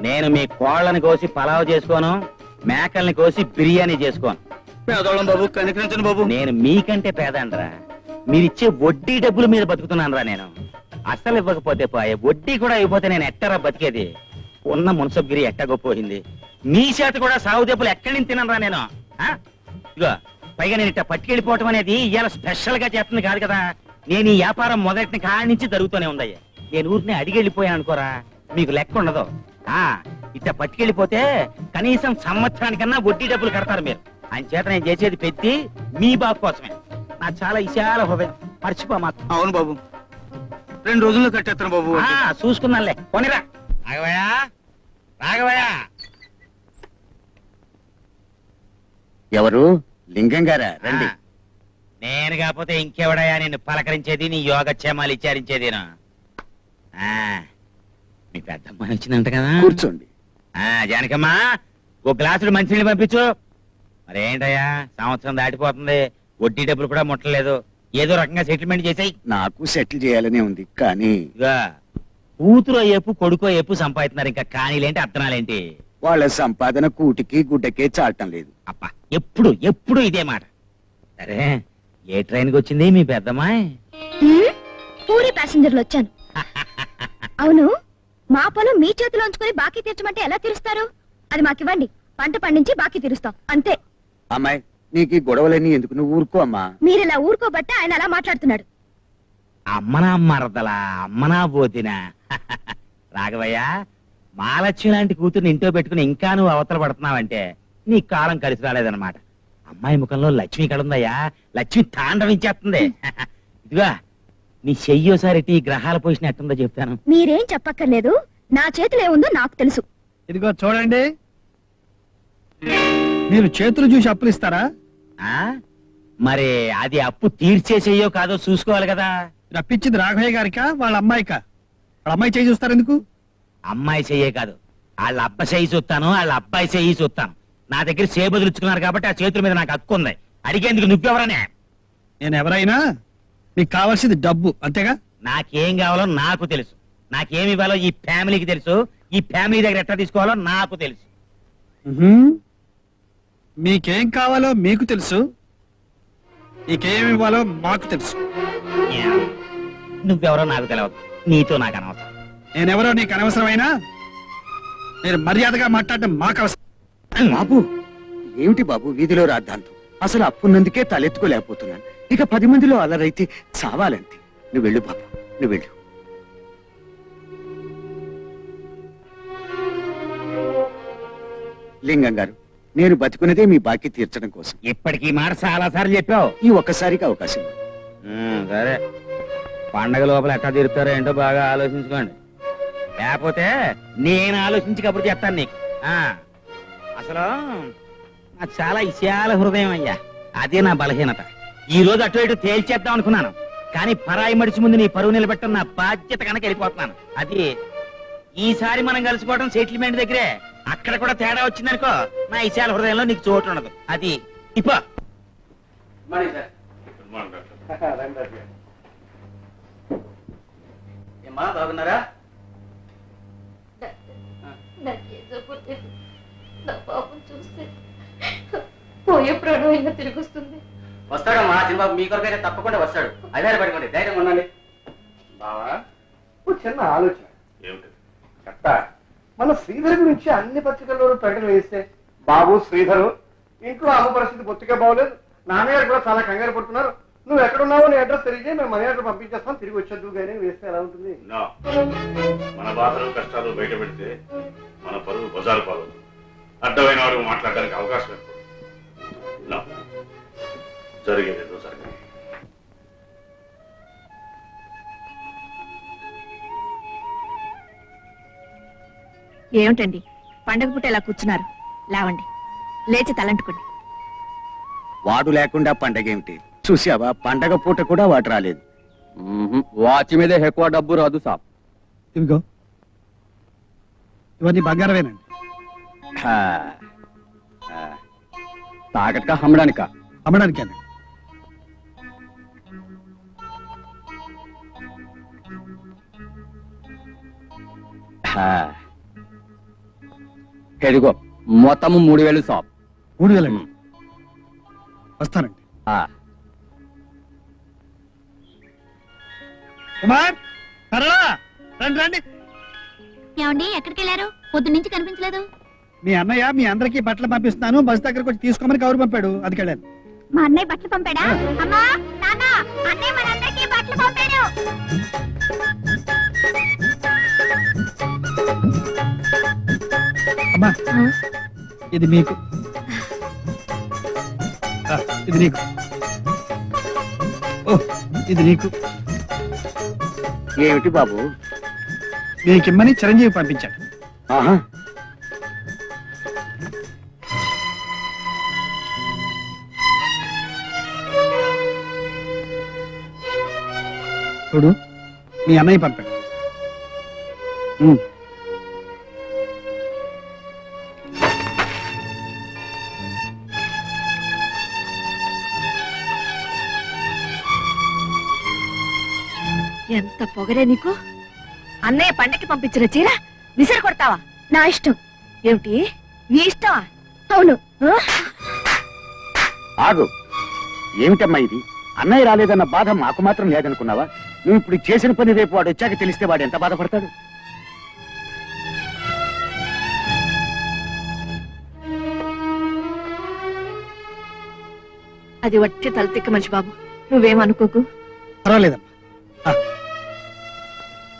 నేను మీ కోళ్ళని కోసి పలావ్ చేసుకోను, మేకల్ని కోసి బిర్యానీ చేసుకోను. పేదోళం బాబు, కనికరించండి బాబు. నేను మీకంటే పేదండ్రా, మీరిచ్చే వడ్డీ డబ్బుల మీద బతుకుతున్నానురా నేను. అసలు ఇవ్వకపోతే పోయే, వడ్డీ కూడా ఇవ్వకపోతే నేను ఎట్టరా బతికేది? ఉన్న మున్సబ్గిరి ఎట్టగొప్పోయింది, మీ చేత కూడా సాగు దెబ్బలు ఎక్కడి నుంచి తినరా నేను? ఇగో పైగా నేను ఇట్ట పట్టుకెళ్ళిపోవటం అనేది ఇవాళ స్పెషల్ గా చేస్తుంది కాదు కదా. నేను ఈ వ్యాపారం మొదటి కాడి నుంచి జరుగుతూనే ఉందయ్యా. నేను ఊరిని అడిగెళ్ళిపోయాను అనుకోరా, మీకు లెక్క ఉండదు. ఇట్ట పట్టుకెళ్ళిపోతే కనీసం సంవత్సరానికన్నా వడ్డీ డబ్బులు కడతారు మీరు. ఆయన చేత నేను చేసేది పెట్టి మీ బాబు కోసమే. నాకు చాలా విశాల హృదయం, మర్చిపో మాకు. అవును బాబు, 2 రోజుల్లో కట్టేస్తాను బాబు. చూసుకున్నానులే, కొనిరా. రాఘవయ్యా, రాఘవయ్యా. ఎవరు? లింగం గారా? రండి. నేను కాకపోతే ఇంకెవడయా నిన్ను పలకరించేది, నీ యోగక్షేమాలు విచారించేది? మీ పెద్దమ్మ వచ్చిందంట కదా, కూర్చోండి. జానకమ్మా, ఓ గ్లాసుడు మంచినీళ్ళు పంపించు. మరేంటయ్యా, సంవత్సరం దాటిపోతుంది, వడ్డీ డబ్బులు కూడా ముట్టలేదు. ఏదో రకంగా సెటిల్మెంట్ చేసాయి. నాకు సెటిల్ చేయాలనే ఉంది, కానీ ఇగా కూతురు అయ్యేపు కొడుకు అయ్యేపు సంపాదిస్తున్నారు, ఇంకా కానీలేంటి అర్థనాలేంటి? వాళ్ళ సంపాదన కూటికి గుడ్డకే చాటం లేదు. అప్ప ఎప్పుడు ఎప్పుడు ఇదే మాట. సరే, ఏ ట్రైన్కి వచ్చింది మీ పెద్దమ్మాయి? పూరి ప్యాసింజర్లు వచ్చాను. అవును, మా పొలం మీ చేతిలో ఉంచుకొని బాకీ తీర్చమంటే ఎలా తీరుస్తారు? అది మాకివ్వండి, పంట పండించి బాకీ తీరుస్తాం అంతే. అమ్మాయి, నీకు ఈ గొడవలన్నీ ఎందుకు? నువ్వు ఊరుకో అమ్మా. మీరిలా ఊరుకోబట్టే ఆయన అలా మాట్లాడుతున్నాడు. అమ్మనా మరదలా, అమ్మనా పోతినా? రాఘవయ్య, మహాలక్ష్మి లాంటి కూతుర్ని ఇంట్లో పెట్టుకుని ఇంకా నువ్వు అవతల పడుతున్నావంటే నీ కాలం కలిసి రాలేదన్నమాట. అమ్మాయి ముఖంలో లక్ష్మి కడుందయ్యా, లక్ష్మి తాండవించేస్తుంది. ఇదిగా నీ చెయ్యోసారి ఈ గ్రహాల పొజిషన్ ఎట్టుందో చెప్తాను. మీరేం చెప్పక్కర్లేదు, నా చేతిలో ఏముందో నాకు తెలుసు. ఇదిగో చూడండి, మీరు చేతులు చూసి అప్పులు ఇస్తారా? మరి అది అప్పు తీర్చేసేయో కాదో చూసుకోవాలి కదా. రప్పించింది రాఘవయ్య గారికా వాళ్ళ అమ్మాయికా? వాళ్ళ అమ్మాయి చేయి చూస్తారు ఎందుకు? అమ్మాయి చెయ్యే కాదు, వాళ్ళ అబ్బ చెయ్యి చూస్తాను, వాళ్ళ అబ్బాయి చెయ్యి చూస్తాను. నా దగ్గర చేబదులుచుకున్నారు కాబట్టి ఆ చేతుల మీద నాకు హక్కు ఉంది. అడిగేందుకు నువ్వెవరనే? నేను ఎవరైనా మీకు కావాల్సింది డబ్బు, అంతేగా? నాకేం కావాలో నాకు తెలుసు, నాకేమి ఇవ్వాలో ఈ ఫ్యామిలీకి తెలుసు, ఈ ఫ్యామిలీ దగ్గర ఎట్లా తీసుకోవాలో నాకు తెలుసు. మీకేం కావాలో మీకు తెలుసు, మీకేమి ఇవ్వాలో మాకు తెలుసు. నువ్వెవరో నాకు తెలియదు, నీతో నాకు అనవసరం. నేనెవరో నీకు అనవసరమైనా మీరు మర్యాదగా మాట్లాడటం మాకు అవసరం. బాబు, ఏమిటి బాబు వీధిలో రాద్దాంతం? అసలు అప్పున్నందుకే తలెత్తుకోలేకపోతున్నాను. ఇక 10 మందిలో అలరైతే చావాలంతే. నువ్వు వెళ్ళు బాబు, నువ్వు వెళ్ళు. లింగం గారు, నేను బతుకున్నదే మీ బాకీ తీర్చడం కోసం. ఇప్పటికీ మాట చాలా సార్లు చెప్పావు. ఈ ఒక్కసారికి అవకాశం ఇవ్వండి. సరే, పండగ లోపల ఎట్లా తీరుతారో ఏంటో బాగా ఆలోచించుకోండి, లేకపోతే నేను ఆలోచించి కబురు చెప్తాను నీకు. అసలు నాకు చాలా విశాల హృదయం అయ్యా, అదే నా బలహీనత. ఈ రోజు అటు ఇటు తేల్చేద్దాం అనుకున్నాను, కానీ పరాయి మడిచి ముందు నీ పరువు నిలబెట్టడం నా బాధ్యత కనుక వెళ్ళిపోతున్నాను. అది ఈసారి మనం కలుసుకోవడం సెటిల్మెంట్ దగ్గరే, అక్కడ కూడా తేడా వచ్చిందనుకో నా విశాల హృదయంలో నీకు చోటు ఉండదు. అది ఇప్ప బాగున్నారా? పోయే ప్రాణం అయినా తిరిగి వస్తుంది. వస్తాడమ్మా చిన్నబాబు, మీ కొరకైతే తప్పకుండా వస్తాడు. అదే పడుకోండి, ధైర్యం ఉండండి. బావా, ఓ చిన్న ఆలోచన. చెప్తా. మన శ్రీధర్ గురించి అన్ని పత్రికల్లోనూ ప్రకటన వేస్తే బాబు శ్రీధరు ఇంట్లో అమ్మ పరిస్థితి బొత్తిగా బాగోలేదు, నాన్నగారు కూడా చాలా కంగారు పడుతున్నారు, నువ్వు ఎక్కడున్నావో నీ అడ్రస్ తెలియజే, మేము మనీ ఆర్డర్ పంపించేస్తాం, తిరిగి వచ్చేద్దు కానీ వేస్తే ఎలా ఉంటుంది? మన బాధలు కష్టాలు బయట పెడితే మన పరువు బజారు పాలవుతుంది. అడ్డమైన వాడు మాట్లాడడానికి అవకాశం ఎక్కువ. జరిగేదేదో జరిగింది. ఏమిటండి పండగ పూట ఇలా కూర్చున్నారు? లేవండి, లేచి తలంటుకోండి. వాడు లేకుండా పండగ ఏమిటి? చూసావా, పండగ పూట కూడా వాడు రాలేదు. వాచి మీద ఎక్కువ డబ్బు రాదు సాబ్. ఇవిగో ఇవన్నీ బంగారమేనండి. తాకట్కా అమ్మడానికా? అమ్మడానికేనండి. ఎదిగో మొత్తం 3000 షాప్. 3000 అండి. వస్తానండి. కుమార్, సరళా, రండి రండి. ఏమండి ఎక్కడికి వెళ్ళారు? పొద్దు నుంచి కనిపించలేదు. మీ అన్నయ్య మీ అందరికీ బట్టలు పంపిస్తున్నాను, బస్ దగ్గరకు వచ్చి తీసుకోమని కౌరు పంపాడు, అది వెళ్ళాను. మా అన్నయ్య బట్టలు పంపాడా? అమ్మా నాన్న, అన్నయ్య మనందరికీ బట్టలు పంపాడు. అమ్మా, ఇది మీకు, ఇది నీకు, ఓ ఇది నీకు. ఏమిటి బాబు? నీకిమ్మని చిరంజీవి పంపించాడు. ఆహా, చూడు, మీ అన్నయ్య పంపాడు. ఎంత పొగరే నీకు! అన్నయ్య పండకి పంపించిన చీర విసిరి కొడతావా? నా ఇష్టం. ఏమిటి నీ ఇష్టమా? అవును. ఆగు. ఏమిటమ్మా ఇది? అన్నయ్య రాలేదన్న బాధ మాకు మాత్రం లేదనుకున్నావా? నువ్వు ఇప్పుడు చేసిన పని రేపు వాడు వచ్చాక తెలిస్తే వాడు ఎంత బాధపడతాడు? అది వట్టి తలతిక్క మనిషి బాబు, నువ్వేమనుకోకు. పర్వాలేదమ్మా.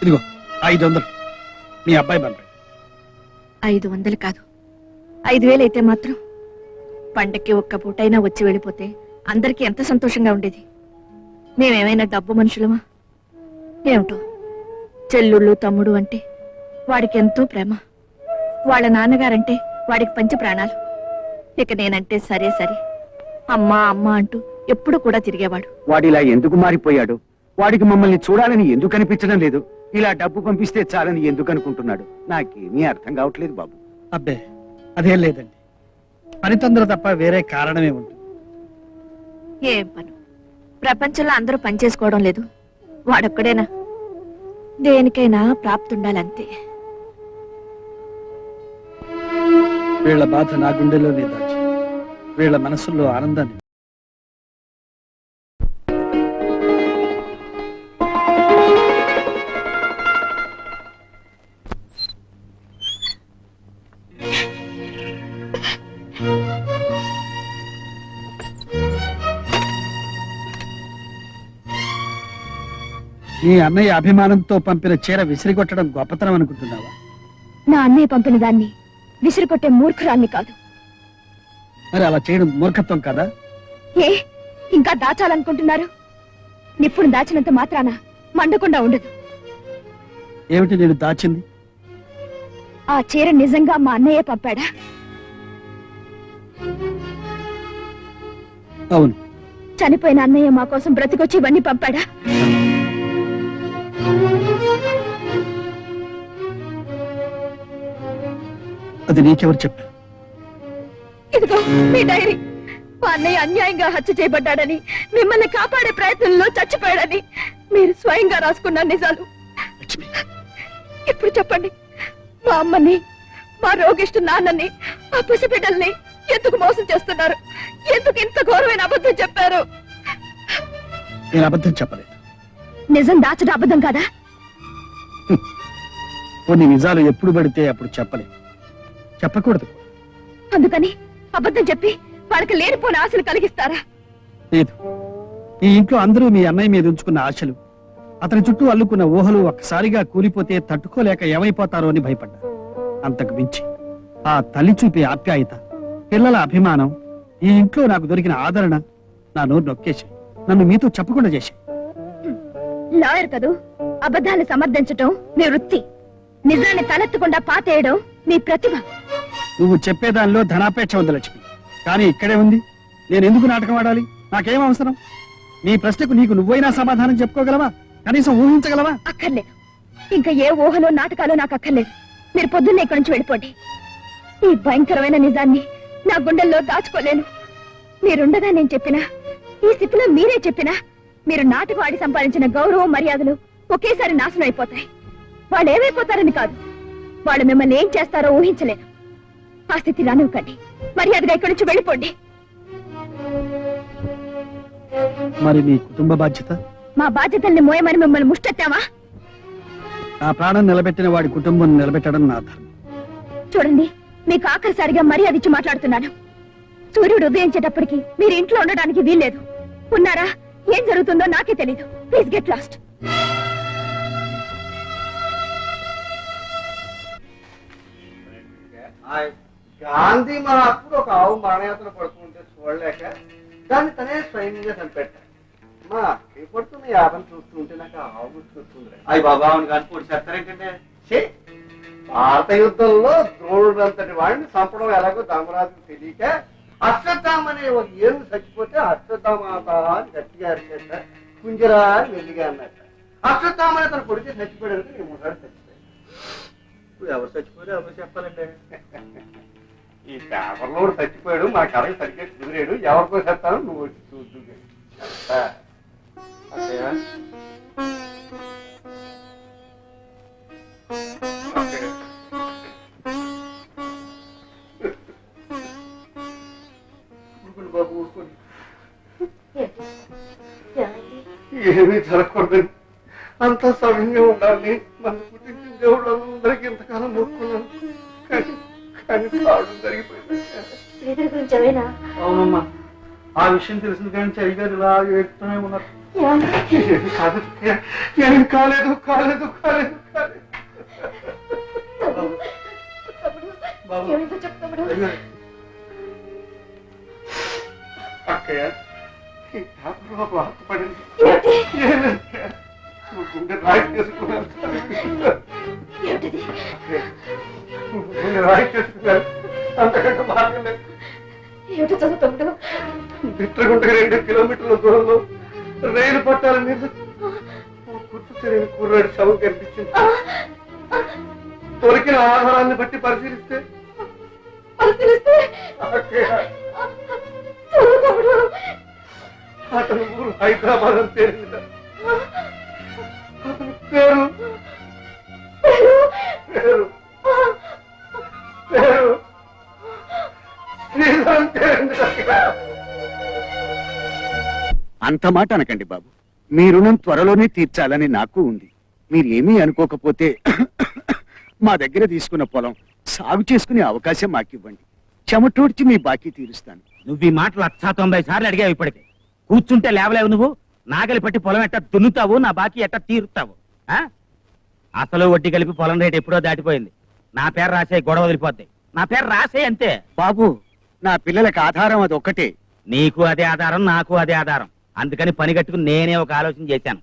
ఇదిగో 500 మీ అబ్బాయి పంపాడు. 500 కాదు, 5000 అయితే మాత్రం పండక్కి ఒక్క పూటైనా వచ్చి వెళ్ళిపోతే అందరికీ ఎంత సంతోషంగా ఉండేది. మేమేమైనా డబ్బు మనుషులమా? ఏమిటో చెల్లుళ్ళు తమ్ముడు అంటే వాడికి ఎంతో ప్రేమ, వాళ్ళ నాన్నగారంటే వాడికి పంచ ప్రాణాలు. ఇక నేనంటే సరే సరే అమ్మా అమ్మా అంటూ ఎప్పుడు కూడా తిరిగేవాడు. వాడిలా ఎందుకు మారిపోయాడు? వాడికి మమ్మల్ని చూడాలని ఎందుకు అనిపించడం లేదు? ఇలా డబ్బు పంపిస్తే చాలని ఎందుకు అనుకుంటున్నాడు? నాకేమీ అర్థం కావట్లేదు బాబు. అబ్బే, అదేం లేదండి, పని తొందర తప్ప వేరే కారణమే ఉంటుంది. ఏం పను? ప్రపంచంలో అందరూ పని చేసుకోవడం లేదు, వాడొక్కడేనా? దేనికైనా ప్రాప్తి ఉండాలంతే. వీళ్ళ బాధ నా గుండెలోనే దాచి వీళ్ళ మనసుల్లో ఆనందాన్ని. నీ అన్నయ్య అభిమానంతో పంపిన చీర విసిరికొట్టడం గొప్పతనం అనుకుంటున్నావా? నా అన్నయ్య పంపిన దాన్ని విసిరికొట్టే మూర్ఖురాన్ని కాదు. మరి అలా చేయడం మూర్ఖత్వం కదా? ఏ ఇంకా దాచాలనుకుంటున్నారు? నిప్పుడు దాచినంత మాత్రాన మండకుండా ఉండదు. ఏమిటి నేను దాచింది? ఆ చీర నిజంగా మా అన్నయ్య పంపాడా? అవును. చనిపోయిన అన్నయ్య మా కోసం బ్రతికొచ్చి ఇవన్నీ పంపాడా? అది నీకెవరు చెప్పారు? ఇదిగో మీ డైరీ. మా అన్నయ్య అన్యాయంగా హత్య చేయబడ్డాడని, మిమ్మల్ని కాపాడే ప్రయత్నంలో చచ్చిపోయాడని మీరు స్వయంగా రాసుకున్న నిజాలు. లక్ష్మి, ఇప్పుడు చెప్పండి, మా అమ్మని, మా రోగిష్టు నాన్నని, ఆ పసిబిడ్డల్ని ఎందుకు మోసం చేస్తున్నారు? ఎందుకు ఇంత ఘోరమైన అబద్ధం చెప్పారు? నేను అబద్ధం చెప్పలేదు. నిజం దాచడం అబద్ధం కదా? కొన్ని నిజాలు ఎప్పుడు పడితే అప్పుడు చెప్పలేదు, చెప్పకూడదు. అందుకని అబద్ధం చెప్పి వాళ్ళకి లేనిపోని ఆశలు కలిగిస్తారా? లేదు. ఈ ఇంట్లో అందరూ మీ అన్నయ్య మీద ఉంచుకున్న ఆశలు, అతని చుట్టూ అల్లుకున్న ఊహలు ఒక్కసారిగా కూలిపోతే తట్టుకోలేక ఏమైపోతారో అని భయపడ్డా. అంతకు మించి ఆ తల్లి చూపే ఆప్యాయత, పిల్లల అభిమానం, ఈ ఇంట్లో నాకు దొరికిన ఆదరణ నా నోరు నొక్కేశాయి, నన్ను మీతో చెప్పకుండా చేశాయి. లాయర్ కదూ, అబద్ధాన్ని సమర్థించటం మీ వృత్తి, నిజాన్ని తలెత్తకుండా పాతేయడం మీ ప్రతిభ. నువ్వు చెప్పేదానిలో ధనాపేక్ష ఉంది లక్ష్మి, కానీ ఇక్కడే ఉంది. నేను ఎందుకు నాటకం ఆడాలి? నాకేం అవసరం? నీ ప్రశ్నకు నీకు నువ్వైనా సమాధానం చెప్పుకోగలవా? కనీసం ఊహించగలవా? అక్కర్లేదు. ఇంకా ఏ ఊహలో నాటకాలు నాకు అక్కర్లేదు. మీరు పొద్దున్నే ఇక్కడి నుంచి వెళ్ళిపోండి. ఈ భయంకరమైన నిజాన్ని నా గుండెల్లో దాచుకోలేను. మీరుండగా నేను చెప్పినా, ఈ స్థితిలో మీరే చెప్పినా, మీరు నాటకం ఆడి సంపాదించిన గౌరవం మర్యాదలు ఒకేసారి నాశనం అయిపోతాయి. వాళ్ళు ఏమైపోతారని కాదు, వాళ్ళు మిమ్మల్ని ఏం చేస్తారో ఊహించలేను. ఆ స్థితి రానివ్వకండి. మర్యాదగా ఇక్కడి నుంచి వెళ్ళిపోండి. మరి మీ కుటుంబ బాధ్యత? మా బాధ్యతల్ని మోయమని మిమ్మల్ని ముష్టెత్తామా? నా ప్రాణం నిలబెట్టిన వాడి కుటుంబం నిలబెట్టడం నా ధర్మం. చూడండి, మీకు ఆఖరిసారిగా మర్యాద ఇచ్చి మాట్లాడుతున్నాను. సూర్యుడు ఉదయించేటప్పటికి మీరు ఇంట్లో ఉండడానికి వీల్లేదు. ఉన్నారా? ఏం జరుగుతుందో నాకే తెలీదు. Please get lost. గాంధీ మహాత్ముడు ఒక ఆవు మరణయాత్ర పడుతుంటే చూడలేక దాన్ని తనే స్వయంగా చంపెట్టాడు. మా అక్కయ్య పడుతున్న యాభై చూస్తుంటే నాకు ఆవు గుర్తుకొస్తుంది. అయ్యి బాబా అవును కానీ పొడి చేస్తారేంటంటే, భారత యుద్ధంలో ద్రోణుడు అంతటి వాడిని చంపడం ఎలాగో ధర్మరాజుకు తెలియక అశ్వత్థామ అనే ఒక ఏనుగు చచ్చిపోతే అశ్వత్థామాత అని గట్టిగా అరిచేట, కుంజరా అని మెల్లిగా అన్నట్ట. అశ్వత్థామ అనే తన కొడుకు చచ్చిపోయాడు. నేను ఒకసారి చచ్చిపోయాడు. ఇప్పుడు ఎవరు చచ్చిపోయారు ఎవరు చెప్పాలంటే, ఈ పేపర్లో చచ్చిపోయాడు, మా కళకి సరిగ్గా కుదిరాడు, ఎవరికో చెప్తాను నువ్వు వచ్చి చూద్దు. బాబు ఊరుకోండి, ఏమీ జరగకూడదని అంతా సవ్యంగా ఉండాలని మన పుట్టించిన దేవుడు అందరికీ ఇంతకాలం మొక్కున్నాను. కానీ కావడం జరిగిపోయింది. అవునమ్మా, ఆ విషయం తెలిసింది కానీ చైగారు ఇలా ఏడుతూనే ఉన్నారు. ఏం కాలేదు కాలేదు కాలేదు కాలేదు. అక్కయ్య, ఈ పేపర్లో ఒక వార్త పడింది. గుండె రాయి చేసుకున్నాను. గుండె రాయి చేసుకున్నాను, అంతకంటే మార్గం లేదు. బిట్రగుంటకి 2 కిలోమీటర్ల దూరంలో రైలు పట్టాల మీద గుర్తు తెలియని కుర్రాడి శవం కనిపించింది. దొరికిన ఆహారాన్ని బట్టి పరిశీలిస్తే అతను ఊరు హైదరాబాద్ అని తేలింది. అతని పేరు పేరు పేరు శ్రీధరం తేలింది. అంత మాట అనకండి బాబు. మీ రుణం త్వరలోనే తీర్చాలని నాకు ఉంది. మీరేమీ అనుకోకపోతే మా దగ్గర తీసుకున్న పొలం సాగు చేసుకునే అవకాశం మాకివ్వండి. చెమటోడ్చి మీ బాకీ తీరుస్తాను. నువ్వు ఈ మాటలు 90 సార్లు అడిగావు. ఇప్పటికే కూర్చుంటే లేవలేవు. నువ్వు నాగలి పట్టి పొలం ఎట్టా దున్నుతావు, నా బాకీ ఎట్టా తీరుతావు? అసలు వడ్డీ కలిపి పొలం రేటు ఎప్పుడో దాటిపోయింది. నా పేరు రాసే, గొడవ వదిలిపోద్ది. నా పేరు రాసే అంతే. బాబు, నా పిల్లలకు ఆధారం అది ఒక్కటే. నీకు అదే ఆధారం, నాకు అదే ఆధారం. అందుకని పని కట్టుకుని నేనే ఒక ఆలోచన చేశాను.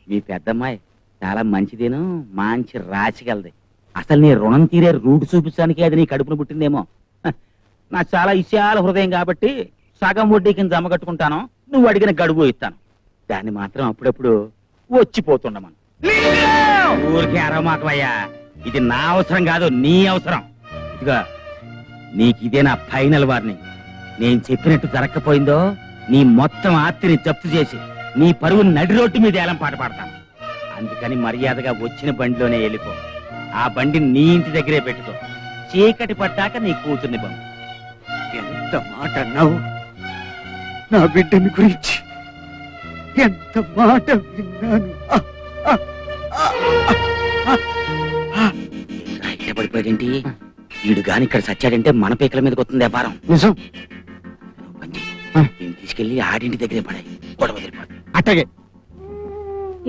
మీ పెద్దమ్మాయి చాలా మంచిదేను, మంచి రాసిగలది. అసలు నీ రుణం తీరే రూట్ చూపించడానికి అది నీ కడుపును పుట్టిందేమో. నాకు చాలా విశాల హృదయం కాబట్టి సగం వడ్డీ కింద జమ కట్టుకుంటాను, నువ్వు అడిగిన గడువు ఇస్తాను. దాన్ని మాత్రం అప్పుడప్పుడు వచ్చిపోతుండమను. ఊరికే అరవమాకవయ్యా, ఇది నా అవసరం కాదు, నీ అవసరం. ఇదిగా నీకు ఇదే నా ఫైనల్ వార్నింగ్. నేను చెప్పినట్టు జరగకపోయిందో నీ మొత్తం ఆస్తిని జప్తు చేసి నీ పరువు నడి రోడ్డు మీద ఏలం పాట పాడతాను. అందుకని మర్యాదగా వచ్చిన బండిలోనే వెళ్ళిపో. ఆ బండిని నీ ఇంటి దగ్గరే పెట్టుకో. చీకటి పట్టాక నీ కూతుర్ని పంపు. ఎంత మాట అన్నావు నా బిడ్డని గురించి, ఎంత మాట విన్నాను. ఇక్కడ పడిపోయాడేంటి వీడు? గాని ఇక్కడ సచ్చాడంటే మన పీకల మీదకి వస్తుంది వ్యాపారం. నిజం. నేను తీసుకెళ్లి ఆడింటి దగ్గరే పడాయి, గొడవ వదిలిపోతుంది. అట్టగే.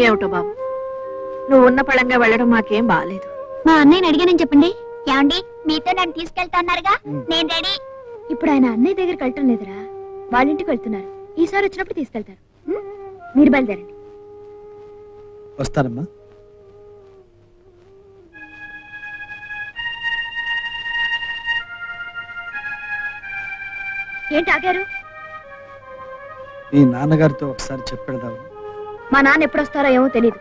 ఏమిటో బాబు, నువ్వు ఉన్న పళంగా వెళ్ళడం మాకేం బాగాలేదు. మా అన్నయ్యని అడిగానని చెప్పండి. ఏమండి, మీతో నన్ను తీసుకెళ్తా అన్నారుగా, నేను రెడీ. ఇప్పుడు ఆయన అన్నయ్య దగ్గరికి వెళ్ళటం లేదురా, వాళ్ళ ఇంటికి వెళ్తున్నారు. ఈసారి వచ్చినప్పుడు తీసుకెళ్తారు. మీరు బయలుదేరండి. వస్తానమ్మా. ఏంటి ఆగారు? మీ నాన్నగారితో ఒకసారి చెప్పెడదాము. మా నాన్న ఎప్పుడు వస్తారో ఏమో తెలియదు.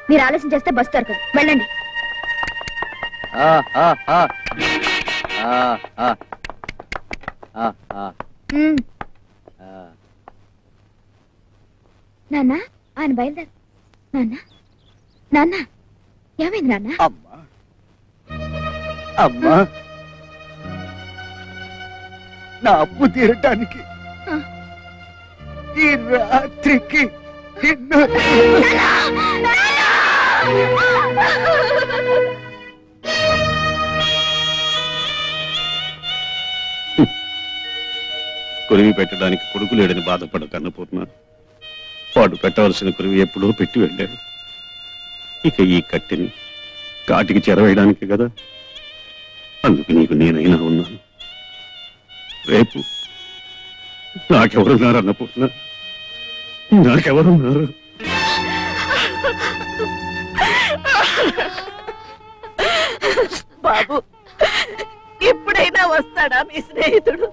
మీరు ఆలస్యం చేస్తే బస్సు దొరకదు. వెళ్ళండి. ఉమ్. నాన్న ఆయన బయలుదేరు. నాన్న నాన్న ఏమైంది నాన్న? అమ్మా అమ్మా, నా అప్పు తీరటానికి ఆ. ఈ రాత్రికి నిన్ను కొరివి పెట్టడానికి కొడుకు లేడని బాధపడక అన్నపూర్ణ, వాడు పెట్టవలసిన కొరివి ఎప్పుడో పెట్టి వెళ్ళాడు. ఇక ఈ కట్టెని కాటికి చెరవేయడానికి కదా, అందుకు నీకు నేనైనా ఉన్నాను. రేపు నాకెవరున్నారు అన్నపూర్ణ, నాకెవరున్నారు? బాబు, ఇప్పుడైనా వస్తాడా మీ స్నేహితుడు?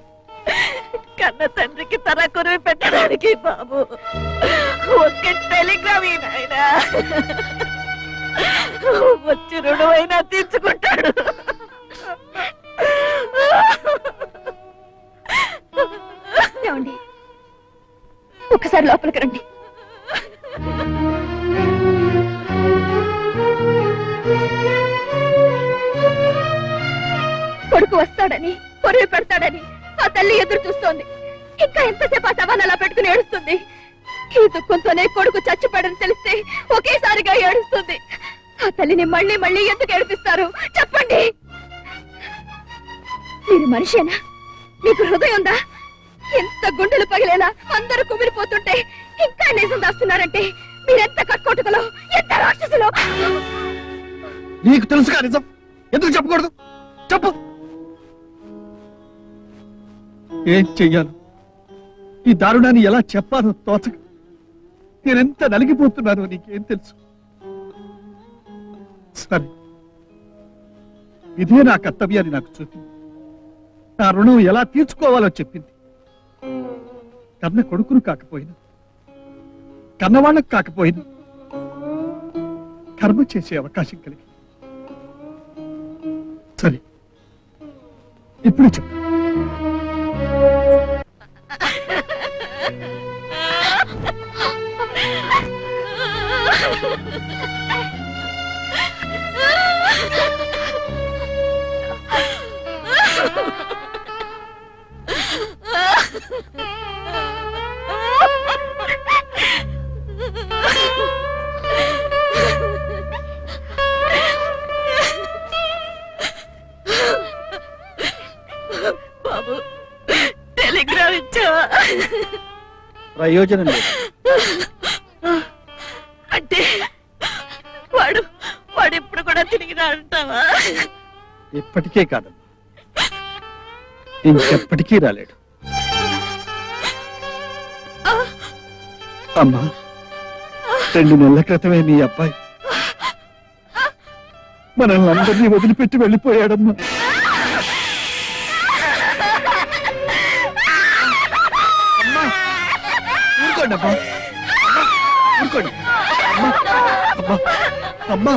కన్న తండ్రికి తన కొరివి పెట్టడానికి బాబు ఒక్క టెలిగ్రామ్ అయినా వచ్చి రుణమైనా తీర్చుకుంటాడు. ఏమండి, ఒకసారి లోపలికి రండి. కొడుకు వస్తాడని కొరివి పెడతాడని ఆ తల్లి ఎదురు చూస్తోంది. ఇంకా ఎంతసేపు ఆ సవాల్ అలా పెట్టుకుని ఏడుస్తుంది. ఈ దుఃఖంతోనే కొడుకు చచ్చిపోయాడని తెలిస్తే ఒకేసారిగా ఏడుస్తుంది. ఆ తల్లిని మళ్ళీ మళ్ళీ ఎందుకు ఏడిపిస్తారు చెప్పండి? మీరు మనిషేనా? మీకు హృదయం ఉందా? ఎంత గుండెలు పగిలేలా అందరూ కుమిలిపోతుంటే ఇంకా నిజం దాస్తున్నారంటే మీరెంత కట్టుకోటుకలో, ఎంత రాక్షసులో! నీకు తెలుసుగా నిజం, ఎందుకు చెప్పకూడదు? చెప్పు. ఏం చెయ్యాను? ఈ దారుణాన్ని ఎలా చెప్పాలో తోచక నేనెంత నలిగిపోతున్నానో నీకేం తెలుసు? సరే, ఇదే నా కర్తవ్యాన్ని నాకు చూపింది. నా రుణం ఎలా తీర్చుకోవాలో చెప్పింది. కన్న కొడుకును కాకపోయినా, కన్నవాళ్ళకు కాకపోయినా కర్మ చేసే అవకాశం కలిగి. సరే, ఇప్పుడు చెప్పు. బాబు, టెలిగ్రామ్ ఇచ్చావా? ప్రయోజనం లేదు. అంటే వాడు వాడు ఇప్పుడు కూడా తిరిగి రాంటావా? ఇప్పటికే కాదమ్మా, ఇంకెప్పటికీ రాలేడు. అమ్మా, 2 నెలల క్రితమే నీ అబ్బాయి మనల్ని అందరినీ వదిలిపెట్టి వెళ్ళిపోయాడమ్మా. అమ్మా, ఊరుకోండి అమ్మా, ఊరుకోండి అమ్మా, అమ్మా, అమ్మా.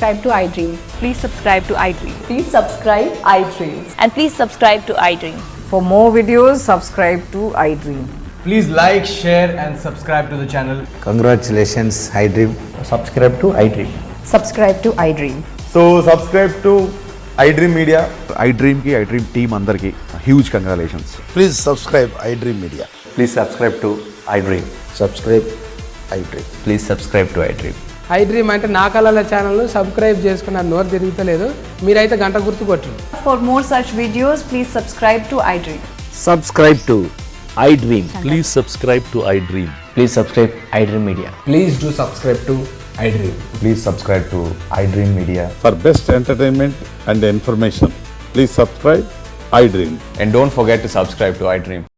Subscribe to iDream. Please subscribe to iDream. Please subscribe iDreams. And please subscribe to iDream. For more videos, subscribe to iDream. Please like, share and subscribe to the channel. Congratulations, iDream. Subscribe to iDream. Subscribe to iDream. So subscribe to iDream Media. iDream ki iDream team andarki huge congratulations. Please subscribe iDream Media. Please subscribe to iDream. Subscribe iDream. Please subscribe to iDream. iDream అంటే నా కళల channel subscribe చేసుకున్న నోరు తిరుగుతలేదు. మీరైతే గంట గుర్తు కొట్టండి. For more such videos, please subscribe to iDream. Subscribe to iDream. Please subscribe to iDream. Please subscribe iDream Media. Please do subscribe to iDream. Please subscribe to iDream Media. For best entertainment and information, please subscribe iDream. And don't forget to subscribe to iDream.